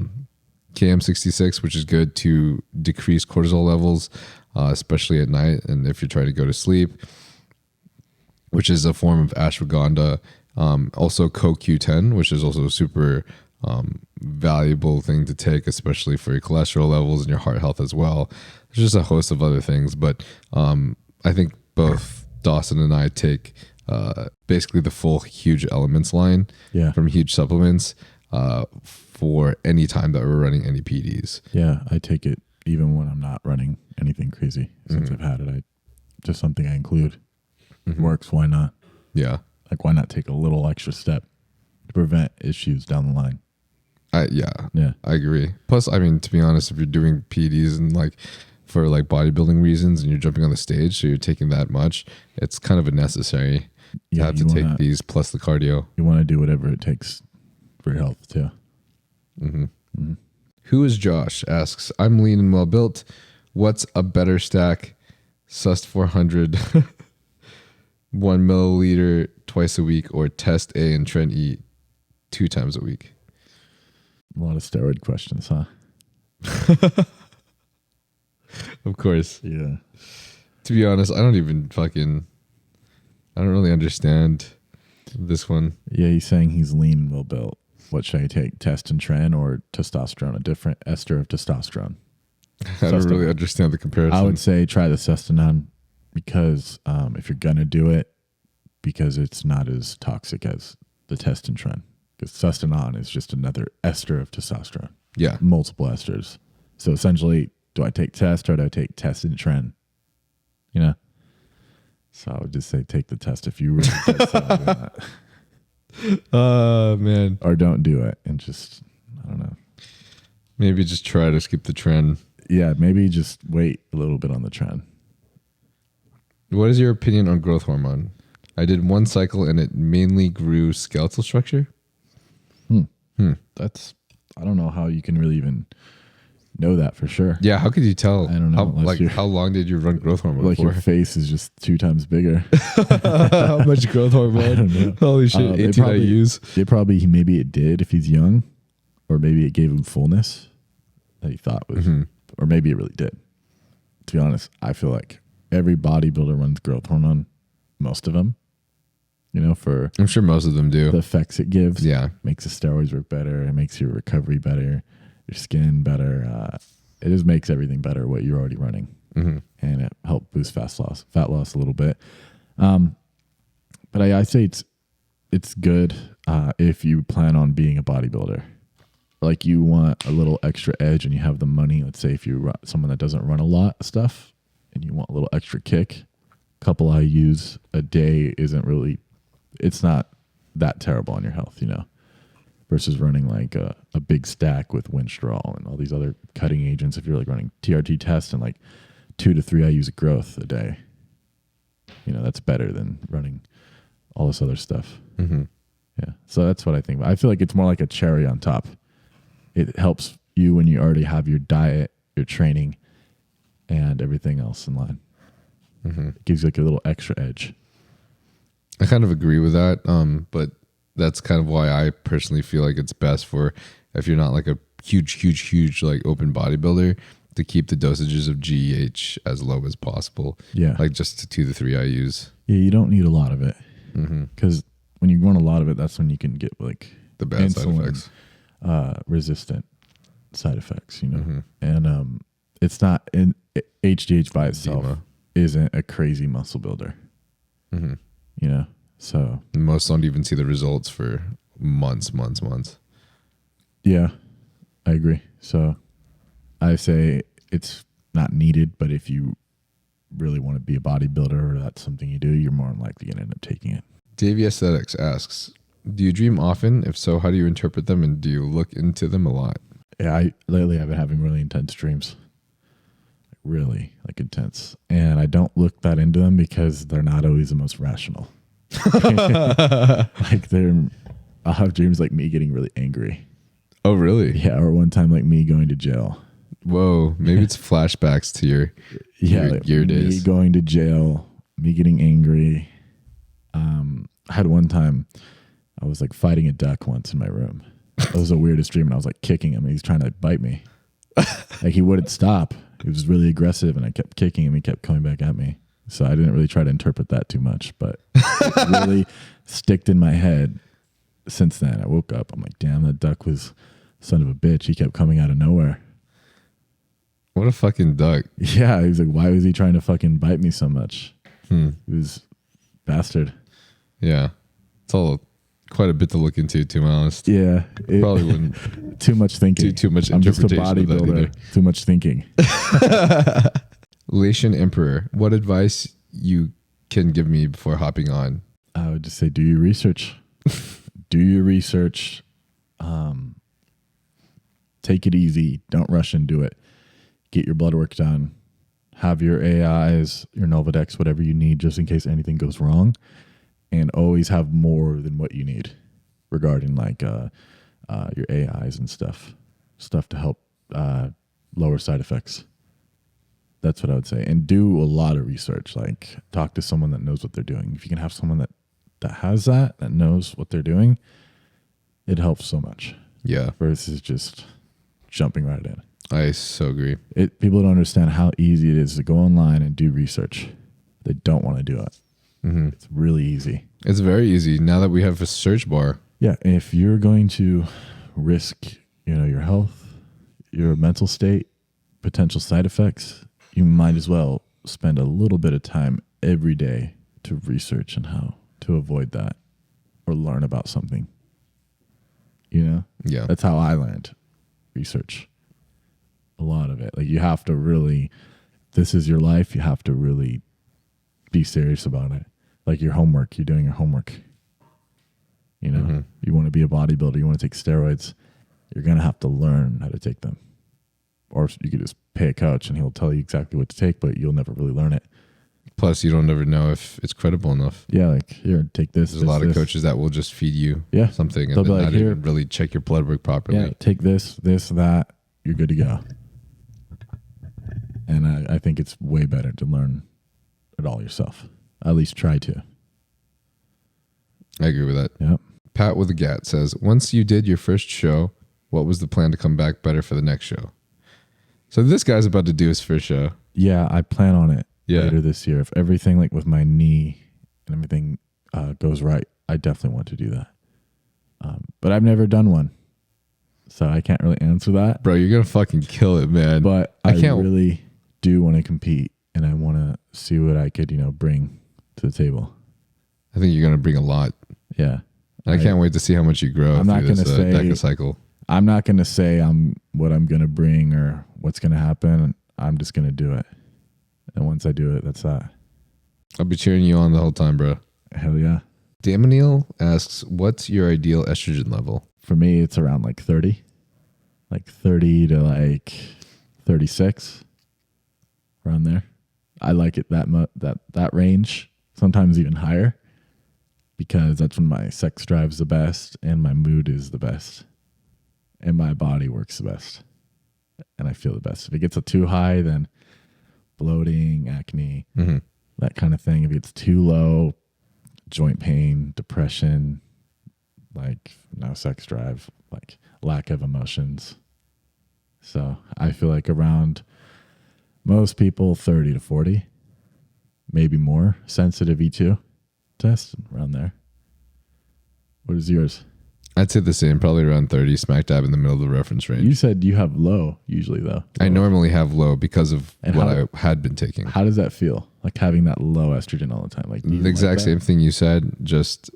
KM66, which is good to decrease cortisol levels, especially at night and if you're trying to go to sleep, which is a form of ashwagandha. Also CoQ10, which is also a super valuable thing to take, especially for your cholesterol levels and your heart health as well. There's just a host of other things, but I think both Dawson and I take basically the full Huge Elements line from Huge Supplements for any time that we're running any PDs. Yeah, I take it even when I'm not running anything crazy. Since I've had it, just something I include. works, why not? Yeah. Like, why not take a little extra step to prevent issues down the line? Yeah, Yeah. I agree. Plus, I mean, to be honest, if you're doing PEDs and like for like bodybuilding reasons and you're jumping on the stage, so you're taking that much, it's kind of a necessary. You have to take these plus the cardio. You want to do whatever it takes for your health too. Who is Josh? Asks, I'm lean and well built. What's a better stack? Sust 400, 1 milliliter twice a week, or Test A and Tren E 2 times a week? A lot of steroid questions, huh? Of course. Yeah. To be honest, I don't really understand this one. Yeah, he's saying he's lean and well built. What should I take? Test and Tren or testosterone? A different ester of testosterone. I don't really understand the comparison. I would say try the Sustanon because if you're going to do it, because it's not as toxic as the Test and Tren. Because Sustanon is just another ester of testosterone. Yeah. Multiple esters. So essentially, do I take Test or do I take Test and Tren? You know? So I would just say take the Test if you really decide on doing that. Man. Or don't do it and just, I don't know. Maybe just try to skip the Tren. Yeah, maybe just wait a little bit on the Tren. What is your opinion on growth hormone? I did 1 cycle and it mainly grew skeletal structure. That's, I don't know how you can really even know that for sure. Yeah, how could you tell? I don't know. How long did you run growth hormone Like for? your face is just 2 times bigger. How much growth hormone? I don't know. Holy shit, 18 IUs. Maybe it did if he's young, or maybe it gave him fullness that he thought was, or maybe it really did. To be honest, I feel like every bodybuilder runs growth hormone, most of them. You know, for I'm sure most of them do. The effects it gives. Yeah. Makes the steroids work better. It makes your recovery better, your skin better. It just makes everything better what you're already running. And it helped boost fat loss a little bit. But I say it's good if you plan on being a bodybuilder. Like you want a little extra edge and you have the money. Let's say if you're someone that doesn't run a lot of stuff and you want a little extra kick, couple IUs a day it's not that terrible on your health, you know, versus running like a big stack with Winstrol and all these other cutting agents. If you're like running TRT tests and like 2 to 3 IUs of growth a day, you know, that's better than running all this other stuff. Yeah. So that's what I think. I feel like it's more like a cherry on top. It helps you when you already have your diet, your training, and everything else in line. It gives you like a little extra edge. I kind of agree with that. But that's kind of why I personally feel like it's best for if you're not like a huge like open bodybuilder to keep the dosages of GEH as low as possible. Yeah. Like just to 2 to 3 IUs. Yeah, you don't need a lot of it. Because when you run a lot of it, that's when you can get like the bad side effects. Resistant side effects, you know. And it's not in HGH by itself isn't a crazy muscle builder. You know, so most don't even see the results for months. Yeah, I agree. So I say it's not needed, but if you really want to be a bodybuilder or that's something you do, you're more likely going to end up taking it. Davey Aesthetics asks, do you dream often? If so, how do you interpret them and do you look into them a lot? Yeah, lately I've been having really intense dreams. Really like intense. And I don't look that into them because they're not always the most rational. Like I'll have dreams like me getting really angry. Oh, really? Yeah. Or one time like me going to jail. Whoa. Maybe it's flashbacks to your gear days. Me going to jail, me getting angry. I had one time I was like fighting a duck once in my room. It was the weirdest dream. And I was like kicking him and he's trying to bite me. Like he wouldn't stop. He was really aggressive and I kept kicking him. He kept coming back at me. So I didn't really try to interpret that too much, but it really sticked in my head since then. I woke up. I'm like, damn, that duck was son of a bitch. He kept coming out of nowhere. What a fucking duck. Yeah. He was like, why was he trying to fucking bite me so much? He was bastard. Yeah. It's all quite a bit to look into, to be honest. Yeah. Probably wouldn't. Too much thinking. Do too much I'm just a interpretation of that either. bodybuilder. Too much thinking. Latian Emperor, what advice you can give me before hopping on? I would just say do your research. Do your research. Take it easy. Don't rush into it. Get your blood work done. Have your AIs, your Novadex, whatever you need, just in case anything goes wrong. And always have more than what you need regarding like your AIs and stuff to help lower side effects. That's what I would say. And do a lot of research. Like talk to someone that knows what they're doing. If you can have someone that has that knows what they're doing, it helps so much. Yeah. Versus just jumping right in. I so agree. People don't understand how easy it is to go online and do research. They don't want to do it. Mm-hmm. It's really easy. It's very easy now that we have a search bar. Yeah. If you're going to risk, your health, your mental state, potential side effects, you might as well spend a little bit of time every day to research and how to avoid that or learn about something. Yeah. That's how I learned research. A lot of it. Like you have to really, this is your life. You have to really be serious about it. Like your homework, you're doing your homework. You want to be a bodybuilder, you want to take steroids, you're going to have to learn how to take them. Or you could just pay a coach and he'll tell you exactly what to take, but you'll never really learn it. Plus, you don't ever know if it's credible enough. Yeah, like here, take this. There's a lot of coaches that will just feed you something and then not like, even really check your blood work properly. Yeah, take this, that, you're good to go. And I think it's way better to learn it all yourself. At least try to. I agree with that. Yep. Pat with a Gat says, once you did your first show, what was the plan to come back better for the next show? So this guy's about to do his first show. Yeah, I plan on it later this year. If everything like with my knee and everything goes right, I definitely want to do that. But I've never done one. So I can't really answer that. Bro, you're going to fucking kill it, man. But I really do want to compete and I want to see what I could, bring to the table. I think you're going to bring a lot. Yeah. I can't wait to see how much you grow I'm not through this DECA cycle. I'm not going to say what I'm going to bring or what's going to happen. I'm just going to do it. And once I do it, that's that. I'll be cheering you on the whole time, bro. Hell yeah. Damoniel asks, what's your ideal estrogen level? For me, it's around like 30. Like 30 to like 36. Around there. I like it that range. Sometimes even higher. Because that's when my sex drive's the best and my mood is the best. And my body works the best. And I feel the best. If it gets too high, then bloating, acne, that kind of thing. If it's too low, joint pain, depression, like no sex drive, like lack of emotions. So I feel like around most people 30 to 40, maybe more. Sensitive E2 test around there. What is yours? I'd say the same, probably around 30, smack dab in the middle of the reference range. You said you have low usually though. Low. I normally have low because of what I had been taking. How does that feel? Like having that low estrogen all the time? Like the exact same thing you said, just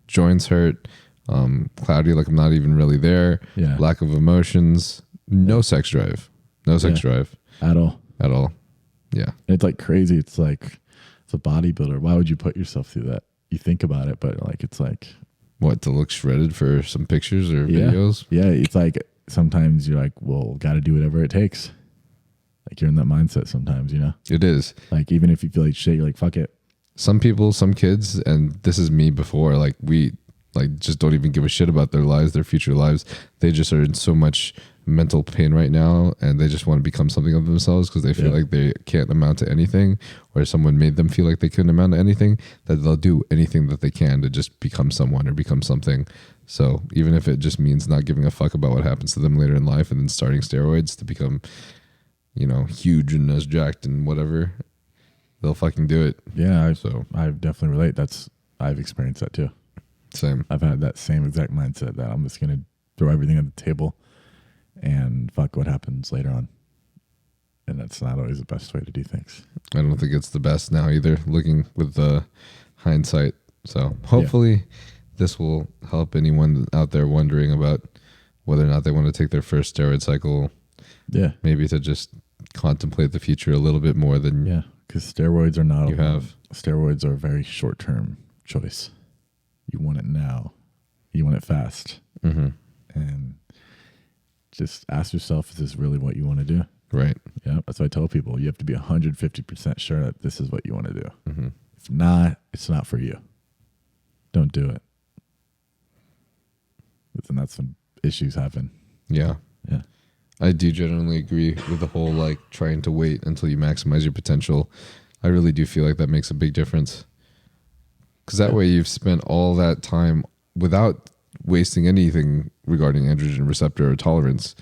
joints hurt, cloudy, like I'm not even really there, lack of emotions, no sex drive. No sex drive. At all. At all. Yeah. It's like crazy. It's like, it's a bodybuilder. Why would you put yourself through that? You think about it, but like it's like... What, to look shredded for some pictures or videos? Yeah, it's like sometimes you're like, well, got to do whatever it takes. Like you're in that mindset sometimes, It is. Like even if you feel like shit, you're like, fuck it. Some people, some kids, and this is me before, like we just don't even give a shit about their lives, their future lives. They just are in so much mental pain right now and they just want to become something of themselves because they feel like they can't amount to anything, or someone made them feel like they couldn't amount to anything, that they'll do anything that they can to just become someone or become something. So even if it just means not giving a fuck about what happens to them later in life and then starting steroids to become, huge and as jacked and whatever, they'll fucking do it. Yeah, I definitely relate. I've experienced that too. Same. I've had that same exact mindset that I'm just going to throw everything on the table and fuck what happens later on. And that's not always the best way to do things. I don't think it's the best now either, looking with the hindsight. So hopefully this will help anyone out there wondering about whether or not they want to take their first steroid cycle. Yeah. Maybe to just contemplate the future a little bit more than because steroids are not. Steroids are a very short-term choice. You want it now. You want it fast. Mm-hmm. And just ask yourself, is this really what you want to do? Right. Yeah. That's what I tell people. You have to be 150% sure that this is what you want to do. Mm-hmm. If not, it's not for you. Don't do it. And that's when issues happen. Yeah. Yeah. I do generally agree with the whole like trying to wait until you maximize your potential. I really do feel like that makes a big difference. Because that way you've spent all that time without wasting anything regarding androgen receptor or tolerance,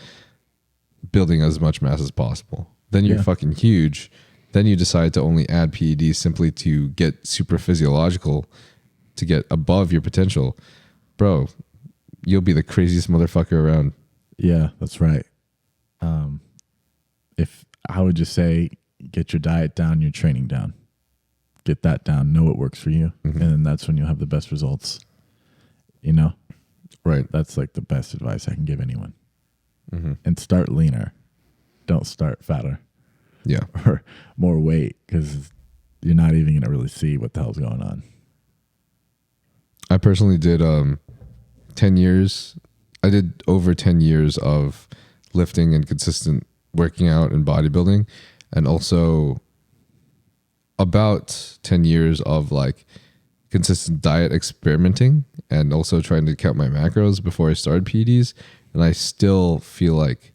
building as much mass as possible. Then you're fucking huge. Then you decide to only add PEDs simply to get super physiological, to get above your potential. Bro, you'll be the craziest motherfucker around. Yeah, that's right. If I would just say, get your diet down, your training down. Get that down, know what works for you. Mm-hmm. And then that's when you'll have the best results. You know? Right. That's like the best advice I can give anyone. Mm-hmm. And start leaner. Don't start fatter. Yeah. Or more weight, because you're not even going to really see what the hell's going on. I personally did 10 years. I did over 10 years of lifting and consistent working out and bodybuilding, and also about 10 years of like consistent diet experimenting, and also trying to count my macros before I started PEDs. And I still feel like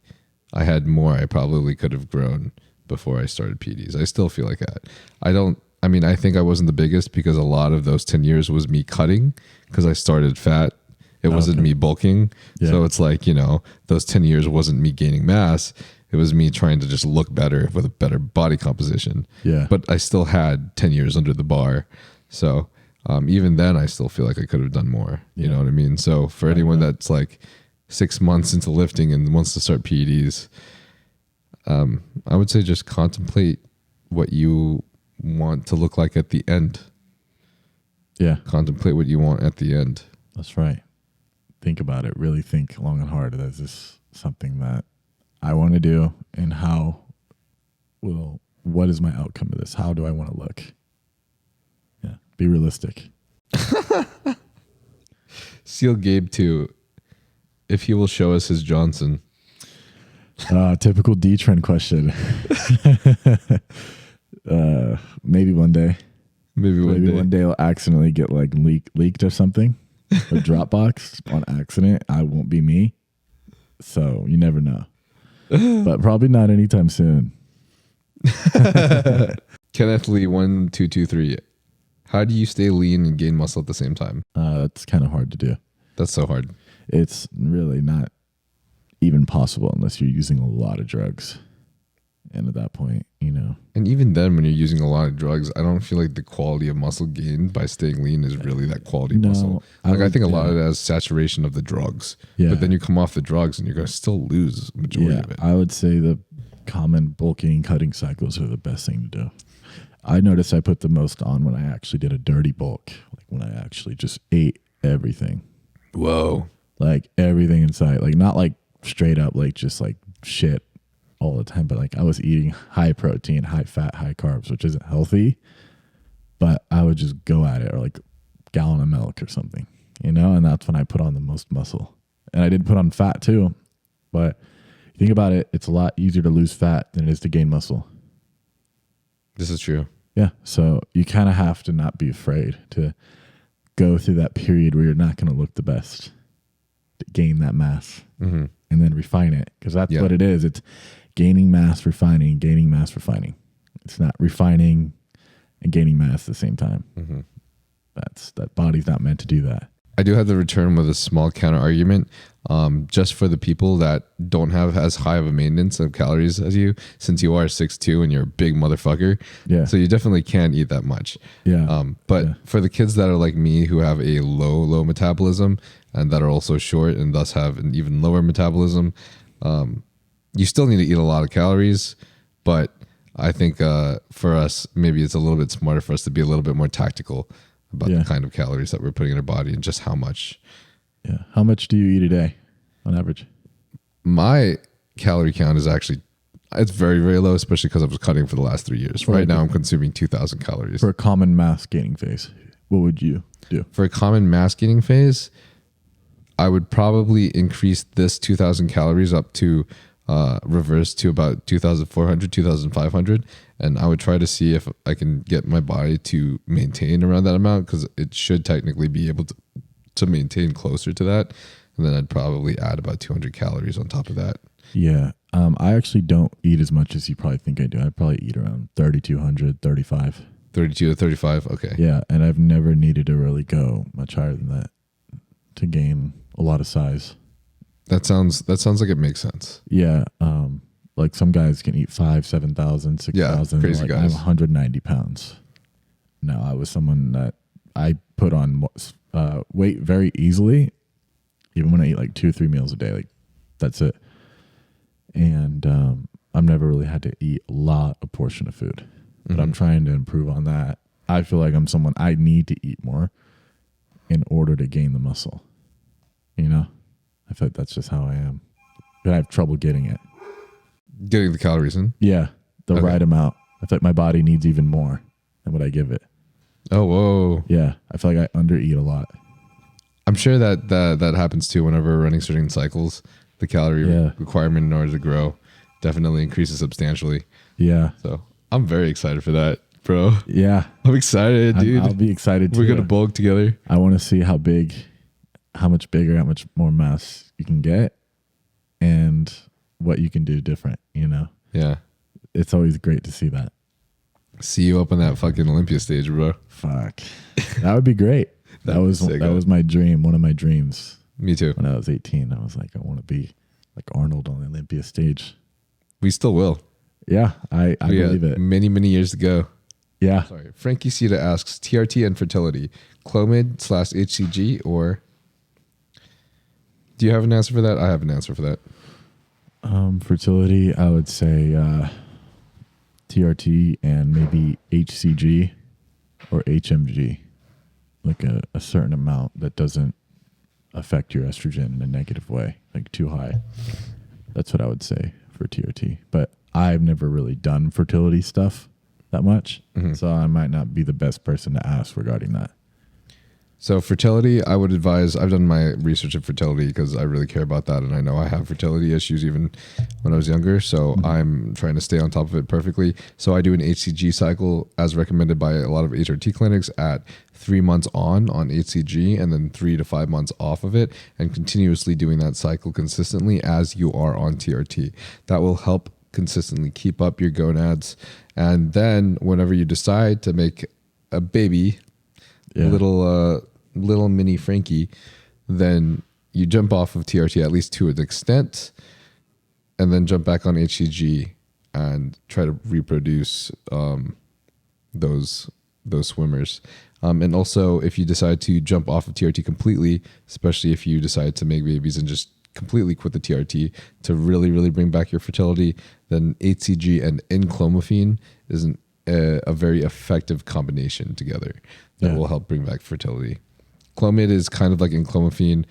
I had more I probably could have grown before I started PEDs. I still feel like that. I think I wasn't the biggest because a lot of those 10 years was me cutting because I started fat. It wasn't me bulking. Yeah. So it's like, those 10 years wasn't me gaining mass. It was me trying to just look better with a better body composition. Yeah. But I still had 10 years under the bar. So even then, I still feel like I could have done more. You know what I mean? So for anyone that's like 6 months into lifting and wants to start PEDs, I would say just contemplate what you want to look like at the end. Yeah. Contemplate what you want at the end. That's right. Think about it. Really think long and hard. Is this something that I want to do? And what is my outcome of this? How do I want to look? Yeah. Be realistic. Seal Gabe too, if he will show us his Johnson. Typical Dtren question. Maybe one day. Maybe one day I'll accidentally get like leaked or something. A Dropbox on accident. I won't be me. So you never know. But probably not anytime soon. Kenneth Lee 1223. How do you stay lean and gain muscle at the same time? That's kind of hard to do. That's so hard. It's really not even possible unless you're using a lot of drugs. And at that point, And even then, when you're using a lot of drugs, I don't feel like the quality of muscle gained by staying lean is really that quality muscle. I think a lot of it has saturation of the drugs. Yeah. But then you come off the drugs and you're going to still lose the majority of it. I would say the common bulking cutting cycles are the best thing to do. I noticed I put the most on when I actually did a dirty bulk, like when I actually just ate everything. Whoa. Like everything inside, like not like straight up, like just like shit all the time, but like I was eating high protein, high fat, high carbs, which isn't healthy, but I would just go at it, or like gallon of milk or something, and that's when I put on the most muscle. And I did put on fat too, but you think about it, it's a lot easier to lose fat than it is to gain muscle. This is true. Yeah. So you kind of have to not be afraid to go through that period where you're not going to look the best, to gain that mass, and then refine it. Because that's what it is. It's gaining mass, refining, gaining mass, refining. It's not refining and gaining mass at the same time. That body's not meant to do that. I do have to return with a small counter argument, just for the people that don't have as high of a maintenance of calories as you, since you are 6'2" and you're a big motherfucker. Yeah. So you definitely can't eat that much. Yeah. But for the kids that are like me who have a low metabolism and that are also short and thus have an even lower metabolism, you still need to eat a lot of calories. But I think for us, maybe it's a little bit smarter for us to be a little bit more tactical about the kind of calories that we're putting in our body and just how much. Yeah. How much do you eat a day on average? My calorie count is actually It's very, very low, especially because I was cutting for the last 3 years. For Right like now, I'm consuming 2,000 calories. For a common mass gaining phase, what would you do? For a common mass gaining phase, I would probably increase this 2,000 calories up to reverse to about 2,400, 2,500. And I would try to see if I can get my body to maintain around that amount, because it should technically be able to maintain closer to that. And then I'd probably add about 200 calories on top of that. Yeah. I actually don't eat as much as you probably think I do. I probably eat around 3,200, 35. 32 to 35. Okay. Yeah. And I've never needed to really go much higher than that to gain a lot of size. That sounds like it makes sense. Yeah. Like some guys can eat 5,000, 7,000, 6,000. Yeah, crazy like, guys. I'm 190 pounds. No, I was someone that I put on weight very easily, even when I eat like 2 or 3 meals a day. Like that's it. And I've never really had to eat a lot of portion of food, but I'm trying to improve on that. I feel like I'm someone I need to eat more in order to gain the muscle. You know, I feel like that's just how I am. But I have trouble getting it. Getting the calories in? Yeah, the right amount. I feel like my body needs even more than what I give it. Oh, whoa. Yeah, I feel like I undereat a lot. I'm sure that happens too whenever we're running certain cycles. The calorie requirement in order to grow definitely increases substantially. Yeah. So I'm very excited for that, bro. Yeah. I'm excited, dude. I'll be excited too. We're going to bulk together. I want to see how much bigger, how much more mass you can get and what you can do different, you know? Yeah. It's always great to see that. See you up on that fucking Olympia stage, bro. Fuck. That would be great. that was my dream, one of my dreams. Me too. When I was 18, I was like, I want to be like Arnold on the Olympia stage. We still will. Yeah, I believe it. Many, many years to go. Yeah. Sorry. Frankie Sita asks, TRT and fertility, Clomid/HCG, or... Do you have an answer for that? I have an answer for that. Fertility, I would say TRT and maybe HCG or HMG. Like a certain amount that doesn't affect your estrogen in a negative way, like too high. That's what I would say for TRT. But I've never really done fertility stuff that much, so I might not be the best person to ask regarding that. So fertility, I would advise, I've done my research in fertility because I really care about that, and I know I have fertility issues even when I was younger, so I'm trying to stay on top of it perfectly. So I do an HCG cycle as recommended by a lot of HRT clinics at 3 months on HCG and then 3 to 5 months off of it, and continuously doing that cycle consistently as you are on TRT. That will help consistently keep up your gonads, and then whenever you decide to make a baby, little mini Frankie, then you jump off of TRT at least to an extent, and then jump back on HCG and try to reproduce those swimmers. And also, if you decide to jump off of TRT completely, especially if you decide to make babies and just completely quit the TRT to really, really bring back your fertility, then HCG and enclomiphene is a very effective combination together that will help bring back fertility. Clomid is kind of like enclomiphene.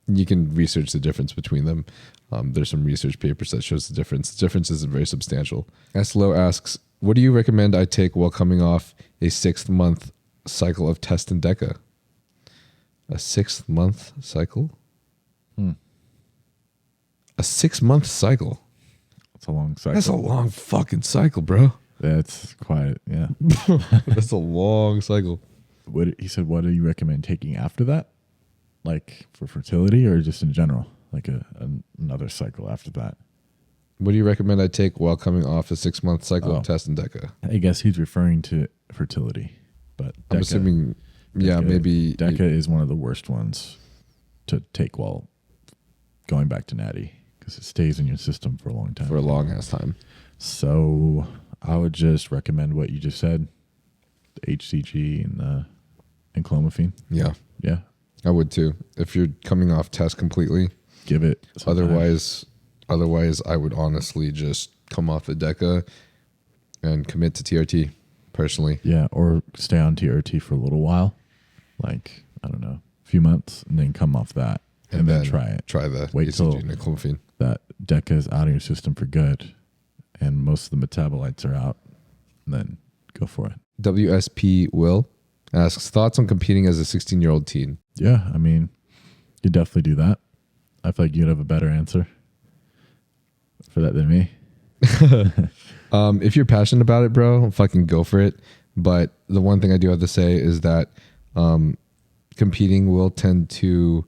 You can research the difference between them. There's some research papers that shows the difference. The difference isn't very substantial. Eslo asks, what do you recommend I take while coming off a 6-month cycle of test and deca? A 6-month cycle? A 6-month cycle? That's a long cycle. That's a long fucking cycle, bro. That's quite, yeah. That's a long cycle. He said, what do you recommend taking after that? Like for fertility or just in general? Like another cycle after that? What do you recommend I take while coming off a 6-month cycle of test and deca? I guess he's referring to fertility, but I'm assuming, maybe. Deca is one of the worst ones to take while going back to natty because it stays in your system for a long time. For a long ass time. So I would just recommend what you just said, the HCG and clomiphene. Yeah. Yeah. I would too. If you're coming off test completely. Give it some time. Otherwise, I would honestly just come off the deca and commit to TRT personally. Yeah, or stay on TRT for a little while, like, I don't know, a few months, and then come off that. and then try it. Try the Wait till estrogen and clomiphene. That deca is out of your system for good, and most of the metabolites are out. And then go for it. WSP Will asks, thoughts on competing as a 16-year-old teen? Yeah, I mean, you definitely do that. I feel like you'd have a better answer for that than me. If you're passionate about it, bro, fucking go for it. But the one thing I do have to say is that competing will tend to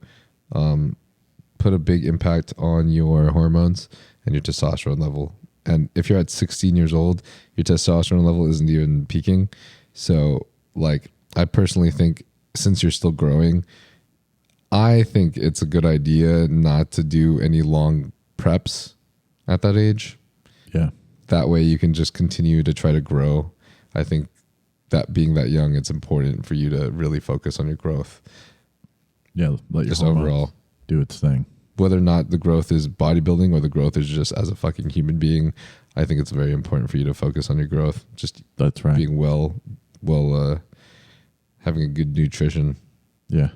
put a big impact on your hormones and your testosterone level. And if you're at 16 years old, your testosterone level isn't even peaking. So, like, I personally think since you're still growing, I think it's a good idea not to do any long preps at that age. Yeah. That way you can just continue to try to grow. I think that being that young, it's important for you to really focus on your growth. Yeah, let your just hormones overall do its thing. Whether or not the growth is bodybuilding or the growth is just as a fucking human being, I think it's very important for you to focus on your growth. Just that's right. Being having a good nutrition. Yeah.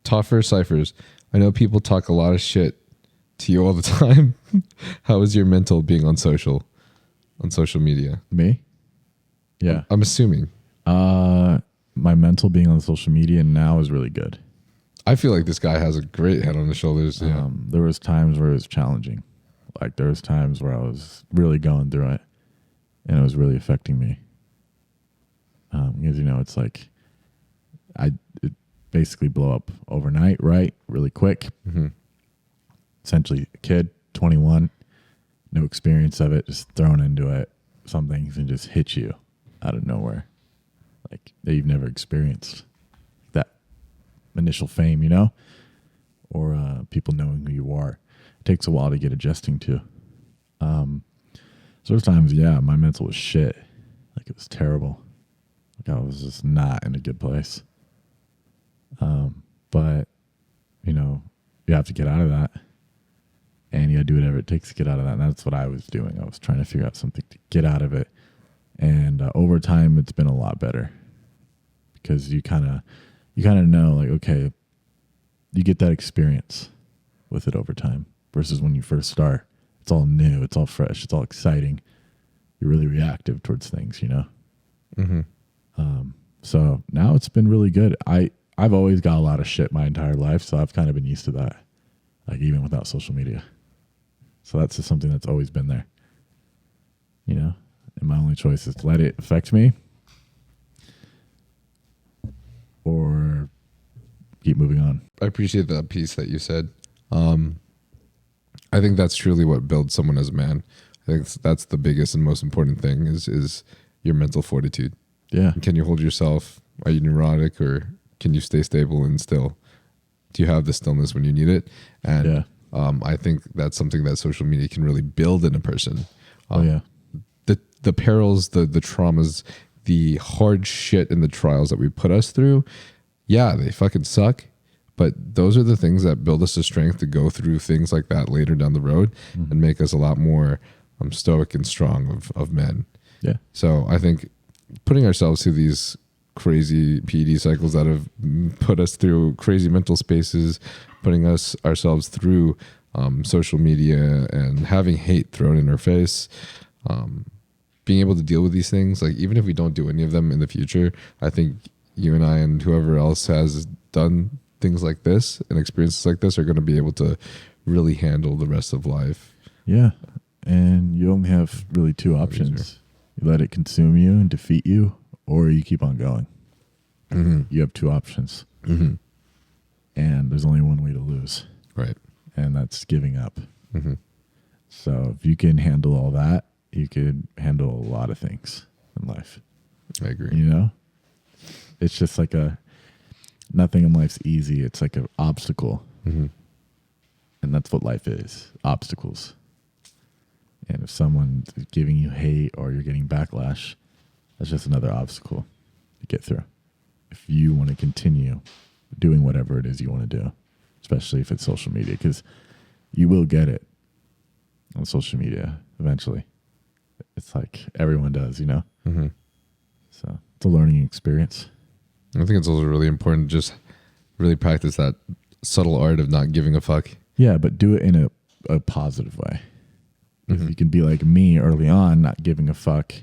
Tougher Cyphers. I know people talk a lot of shit to you all the time. How is your mental being on social media? Me? Yeah. I'm assuming. My mental being on social media now is really good. I feel like this guy has a great head on his shoulders. Yeah. There was times where it was challenging. Like there was times where I was really going through it and it was really affecting me. Because, it's like it basically blow up overnight, right? Really quick. Mm-hmm. Essentially a kid, 21, no experience of it, just thrown into it. Some things can just hit you out of nowhere. Like that you've never experienced. That initial fame, or people knowing who you are. It takes a while to get adjusting to. So there's times, my mental was shit. Like it was terrible. Like I was just not in a good place. But, you have to get out of that. And you got to do whatever it takes to get out of that. And that's what I was doing. I was trying to figure out something to get out of it. And over time, it's been a lot better. Because you kind of know, like, okay, you get that experience with it over time. Versus when you first start, it's all new, it's all fresh, it's all exciting. You're really reactive towards things, Mm-hmm. So now it's been really good. I've always got a lot of shit my entire life, so I've kind of been used to that. Like even without social media. So that's just something that's always been there. And my only choice is to let it affect me or keep moving on. I appreciate that piece that you said. I think that's truly what builds someone as a man. I think that's the biggest and most important thing is your mental fortitude. Yeah. Can you hold yourself? Are you neurotic or can you stay stable and still? Do you have the stillness when you need it? And I think that's something that social media can really build in a person. The perils, the traumas, the hard shit and the trials that we put us through, they fucking suck. But those are the things that build us the strength to go through things like that later down the road and make us a lot more stoic and strong of men. Yeah. So I think putting ourselves through these crazy PED cycles that have put us through crazy mental spaces, putting ourselves through social media and having hate thrown in our face, being able to deal with these things, like even if we don't do any of them in the future, I think you and I and whoever else has done things like this and experiences like this are going to be able to really handle the rest of life. Yeah. And you only have really two options. You let it consume you and defeat you, or you keep on going. Mm-hmm. You have two options. Mm-hmm. And there's only one way to lose. Right. And that's giving up. Mm-hmm. So if you can handle all that, you could handle a lot of things in life. I agree. It's just like nothing in life's easy. It's like an obstacle. Mm-hmm. And that's what life is, obstacles. And if someone's giving you hate or you're getting backlash, that's just another obstacle to get through. If you want to continue doing whatever it is you want to do, especially if it's social media, because you will get it on social media eventually. It's like everyone does, Mm-hmm. So it's a learning experience. I think it's also really important to just really practice that subtle art of not giving a fuck. Yeah, but do it in a positive way. If you can be like me early on, not giving a fuck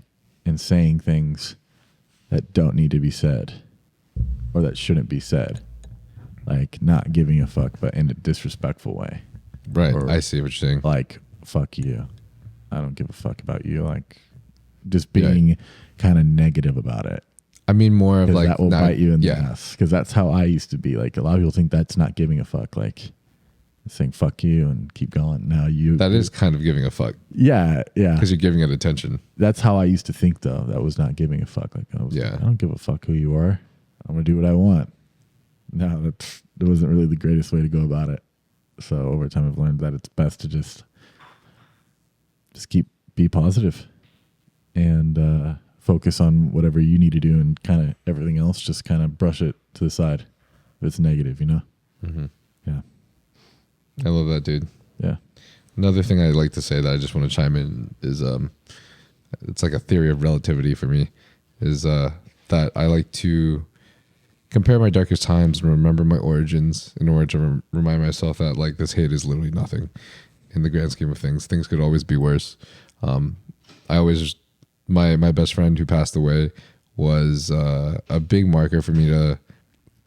and saying things that don't need to be said or that shouldn't be said. Like not giving a fuck, but in a disrespectful way. Right. Or I see what you're saying. like, fuck you. I don't give a fuck about you. Like just being kind of negative about it. I mean, more of like that will bite you in the ass. Because that's how I used to be. Like a lot of people think that's not giving a fuck. Like saying fuck you and keep going. Now that is kind of giving a fuck. Yeah. Because you're giving it attention. That's how I used to think though. That was not giving a fuck. Like I don't give a fuck who you are. I'm gonna do what I want. No, that wasn't really the greatest way to go about it. So over time I've learned that it's best to just be positive and focus on whatever you need to do, and kind of everything else just kind of brush it to the side if it's negative, Yeah. I love that, dude. Yeah. Another thing I'd like to say that I just want to chime in is it's like a theory of relativity for me, is that I like to compare my darkest times and remember my origins in order to remind myself that like this hate is literally nothing in the grand scheme of things. Things could always be worse. My best friend who passed away was a big marker for me to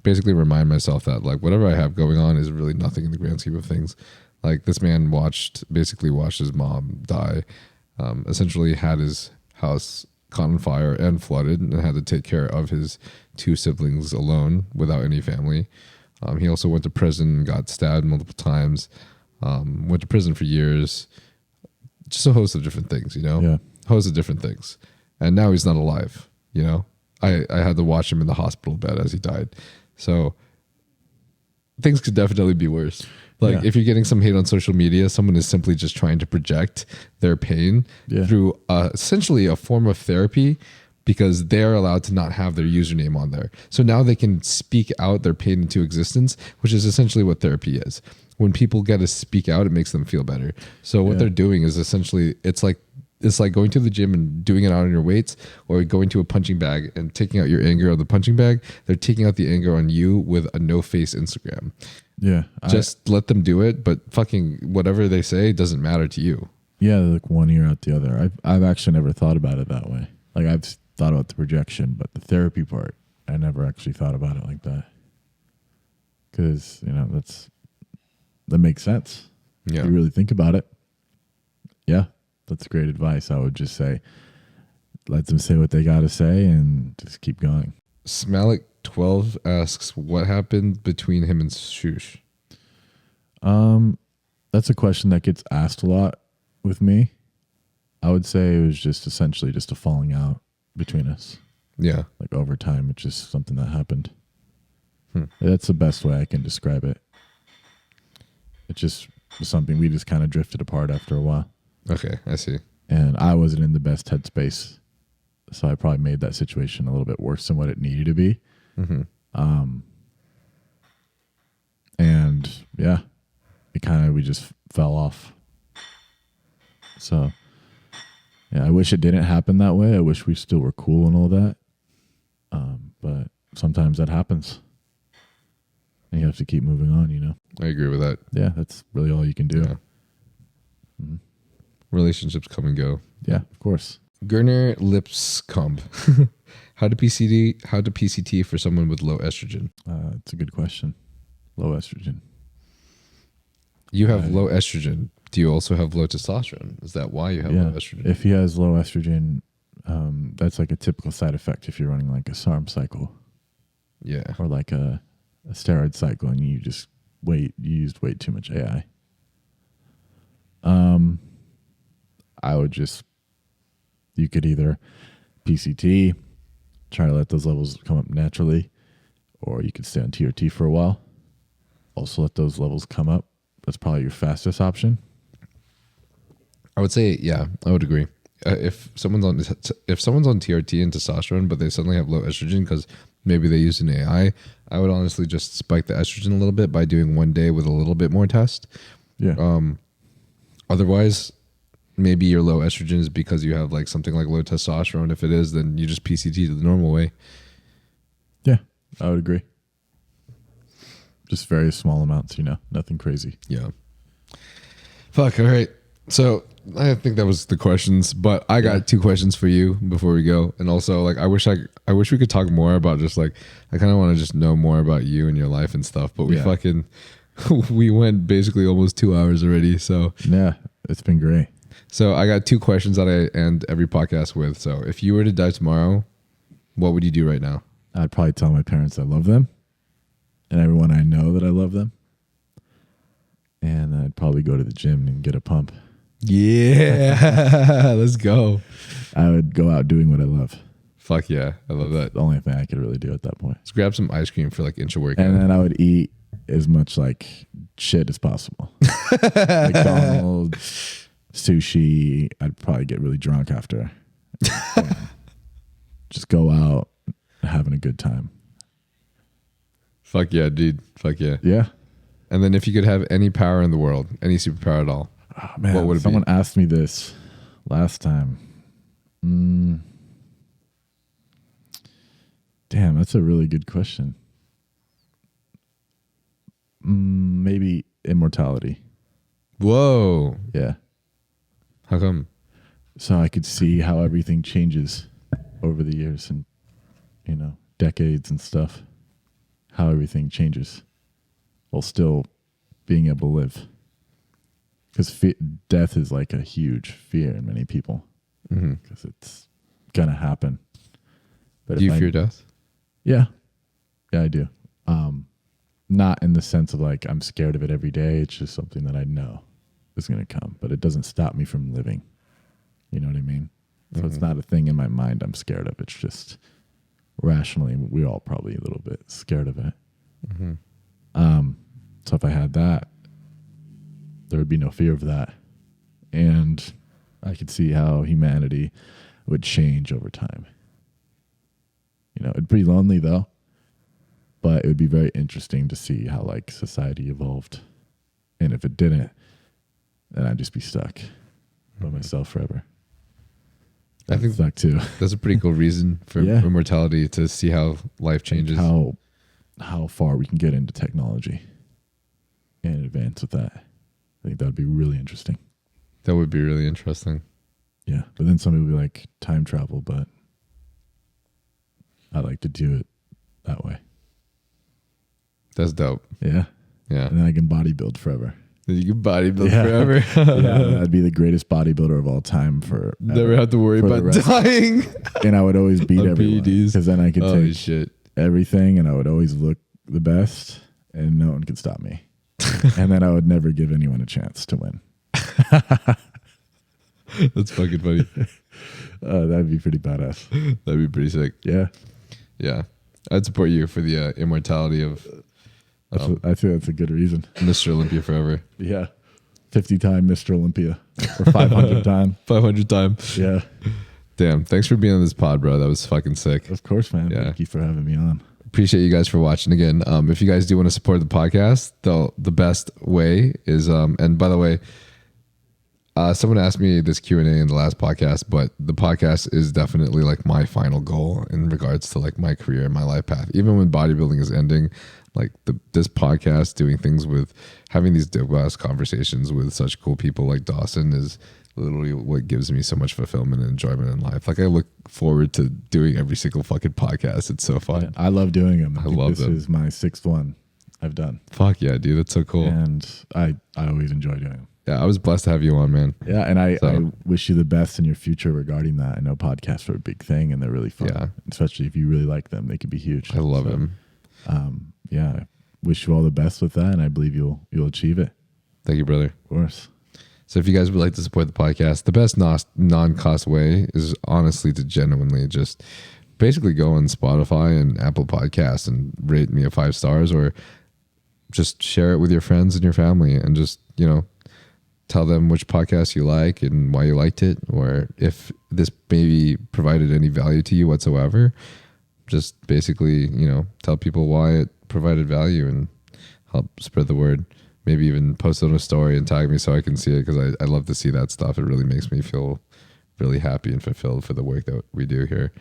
basically remind myself that like whatever I have going on is really nothing in the grand scheme of things. Like this man basically watched his mom die, essentially had his house caught on fire and flooded, and had to take care of his 2 siblings alone without any family. He also went to prison, got stabbed multiple times, went to prison for years, just a host of different things, host of different things. And now he's not alive, I had to watch him in the hospital bed as he died. So things could definitely be worse. Like if you're getting some hate on social media, someone is simply just trying to project their pain through essentially a form of therapy, because they're allowed to not have their username on there. So now they can speak out their pain into existence, which is essentially what therapy is. When people get to speak out, it makes them feel better. So what they're doing is essentially, it's like going to the gym and doing it out on your weights, or going to a punching bag and taking out your anger on the punching bag. They're taking out the anger on you with a no-face Instagram. Yeah. Just let them do it, but fucking whatever they say doesn't matter to you. Yeah, like one ear out the other. I've actually never thought about it that way. Like I've thought about the projection, but the therapy part, I never actually thought about it like that. Because, that makes sense. Yeah. If you really think about it. Yeah. That's great advice. I would just say, let them say what they got to say and just keep going. Smalik12 asks, what happened between him and Shush? That's a question that gets asked a lot with me. I would say it was just essentially just a falling out between us. Yeah. Like over time, it's just something that happened. That's the best way I can describe it. It just was something we just kind of drifted apart after a while. Okay, I see. And I wasn't in the best headspace, so I probably made that situation a little bit worse than what it needed to be. And yeah, we just fell off. So yeah, I wish it didn't happen that way. I wish we still were cool and all that. But sometimes that happens. And you have to keep moving on, I agree with that. Yeah, that's really all you can do. Yeah. Relationships come and go. Yeah, of course. Gurner Lipscomb. How to PCT for someone with low estrogen? It's a good question. Low estrogen. You have low estrogen. Do you also have low testosterone? Is that why you have low estrogen? If he has low estrogen, that's like a typical side effect if you're running like a SARM cycle. Yeah. Or like a steroid cycle and you used way too much AI. You could either PCT, try to let those levels come up naturally, or you could stay on TRT for a while. Also let those levels come up. That's probably your fastest option. I would say, yeah, I would agree. If someone's on TRT and testosterone, but they suddenly have low estrogen because maybe they used an AI, I would honestly just spike the estrogen a little bit by doing one day with a little bit more test. Yeah. Otherwise, maybe your low estrogen is because you have like something like low testosterone. If it is, then you just PCT the normal way. Yeah, I would agree. Just very small amounts, nothing crazy. Yeah. Fuck. All right. So I think that was the questions, but I got 2 questions for you before we go. And also, like, I wish we could talk more about just like, I kind of want to just know more about you and your life and stuff. But we went basically almost 2 hours already. So yeah, it's been great. So I got 2 questions that I end every podcast with. So if you were to die tomorrow, what would you do right now? I'd probably tell my parents I love them and everyone I know that I love them. And I'd probably go to the gym and get a pump. Yeah, let's go. I would go out doing what I love. Fuck yeah, I love that. The only thing I could really do at that point. Let's grab some ice cream for like intra workout. And then I would eat as much like shit as possible. McDonald's, sushi. I'd probably get really drunk after. Yeah. Just go out having a good time. Fuck yeah, dude. Fuck yeah. Yeah. And then if you could have any power in the world, any superpower at all, man, what would it be? Someone asked me this last time. Damn, that's a really good question. Maybe immortality. Whoa. Yeah. How come? So I could see how everything changes over the years and, decades and stuff. How everything changes while still being able to live. Because death is like a huge fear in many people. Because it's going to happen. But do you fear death? Yeah. Yeah, I do. Not in the sense of like I'm scared of it every day. It's just something that I know is going to come. But it doesn't stop me from living. You know what I mean? So it's not a thing in my mind I'm scared of. It's just rationally, we're all probably a little bit scared of it. So if I had that, there would be no fear of that. And I could see how humanity would change over time. It'd be lonely though, but it would be very interesting to see how like society evolved. And if it didn't, then I'd just be stuck by myself forever. I think suck too. That's a pretty cool reason for immortality, to see how life changes. How far we can get into technology and advance with that. I think that would be really interesting. That would be really interesting. Yeah. But then somebody would be like time travel, but I like to do it that way. That's dope. Yeah. Yeah. And then I can bodybuild forever. You can bodybuild forever. Yeah, I'd be the greatest bodybuilder of all time for never have to worry about dying. And I would always beat everyone. Because then I could take everything and I would always look the best and no one could stop me. And then I would never give anyone a chance to win. That's fucking funny. That'd be pretty badass. That'd be pretty sick. Yeah. Yeah. I'd support you for the immortality of... I think that's a good reason. Mr. Olympia forever. Yeah. 50-time Mr. Olympia. Or 500 time. 500 time. Yeah. Damn. Thanks for being on this pod, bro. That was fucking sick. Of course, man. Yeah. Thank you for having me on. Appreciate you guys for watching again. If you guys do want to support the podcast, the best way is, and by the way, someone asked me this Q&A in the last podcast, but the podcast is definitely like my final goal in regards to like my career and my life path. Even when bodybuilding is ending, like this podcast, doing things with, having these dope-ass conversations with such cool people like Dawson is literally what gives me so much fulfillment and enjoyment in life. Like I look forward to doing every single fucking podcast. It's so fun. Yeah, I love doing them. I love them. This is my 6th one I've done. Fuck yeah, dude. That's so cool. And I always enjoy doing them. Yeah, I was blessed to have you on, man. Yeah, and I wish you the best in your future regarding that. I know podcasts are a big thing and they're really fun. Yeah. Especially if you really like them, they could be huge. I love them. Yeah, wish you all the best with that, and I believe you'll achieve it. Thank you, brother. Of course. So if you guys would like to support the podcast, the best non-cost way is honestly to genuinely just basically go on Spotify and Apple Podcasts and rate me a 5 stars, or just share it with your friends and your family and just, tell them which podcast you like and why you liked it, or if this maybe provided any value to you whatsoever. Just basically, tell people why it provided value and help spread the word. Maybe even post it on a story and tag me so I can see it, because I love to see that stuff. It really makes me feel really happy and fulfilled for the work that we do here.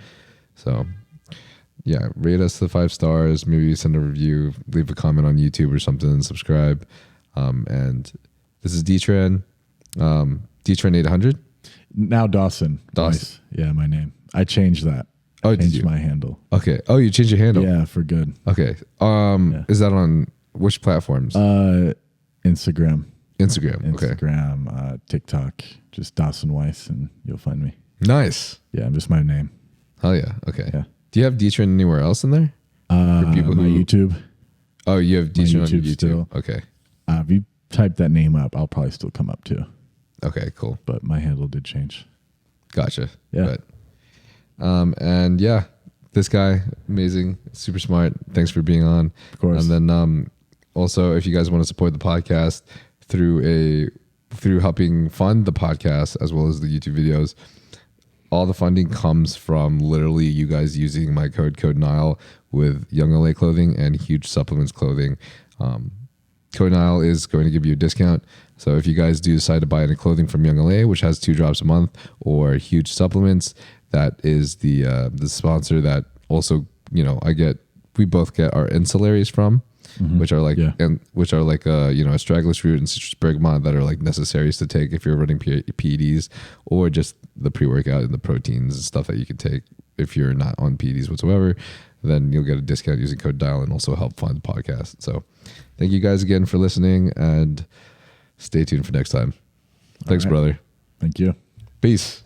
So yeah, rate us the 5 stars. Maybe send a review, leave a comment on YouTube or something, and subscribe. And this is Dtren, Dtren 800. Now Dawson. Dawson. Weiss. Yeah, my name. I changed that. Oh, did Changed you? my handle. Okay. Oh, you changed your handle. Yeah, for good. Okay. Yeah. Is that on which platforms? Instagram. Instagram. Okay. Instagram, TikTok. Just Dawson Weiss, and you'll find me. Nice. Yeah, just my name. Hell yeah. Okay. Yeah. Do you have Dtren anywhere else in there? For people my YouTube. Oh, you have Dtren on YouTube YouTube. still. Okay. If you type that name up, I'll probably still come up too. Okay, cool. But my handle did change. Gotcha. Yeah. But, and yeah, this guy, amazing, super smart. Thanks for being on. Of course. And then also, if you guys want to support the podcast through helping fund the podcast as well as the YouTube videos, all the funding comes from literally you guys using my code Nyle with Young LA clothing and Huge Supplements clothing. Code Nyle is going to give you a discount. So if you guys do decide to buy any clothing from Young LA, which has 2 drops a month, or Huge Supplements, that is the sponsor that also, we both get our ancillaries from, which are like a astragalus root and citrus bergamot that are like necessaries to take if you're running PEDs, or just the pre-workout and the proteins and stuff that you can take if you're not on PEDs whatsoever. Then you'll get a discount using code DIAL and also help fund the podcast. So thank you guys again for listening, and stay tuned for next time. Thanks, brother. Thank you. Peace.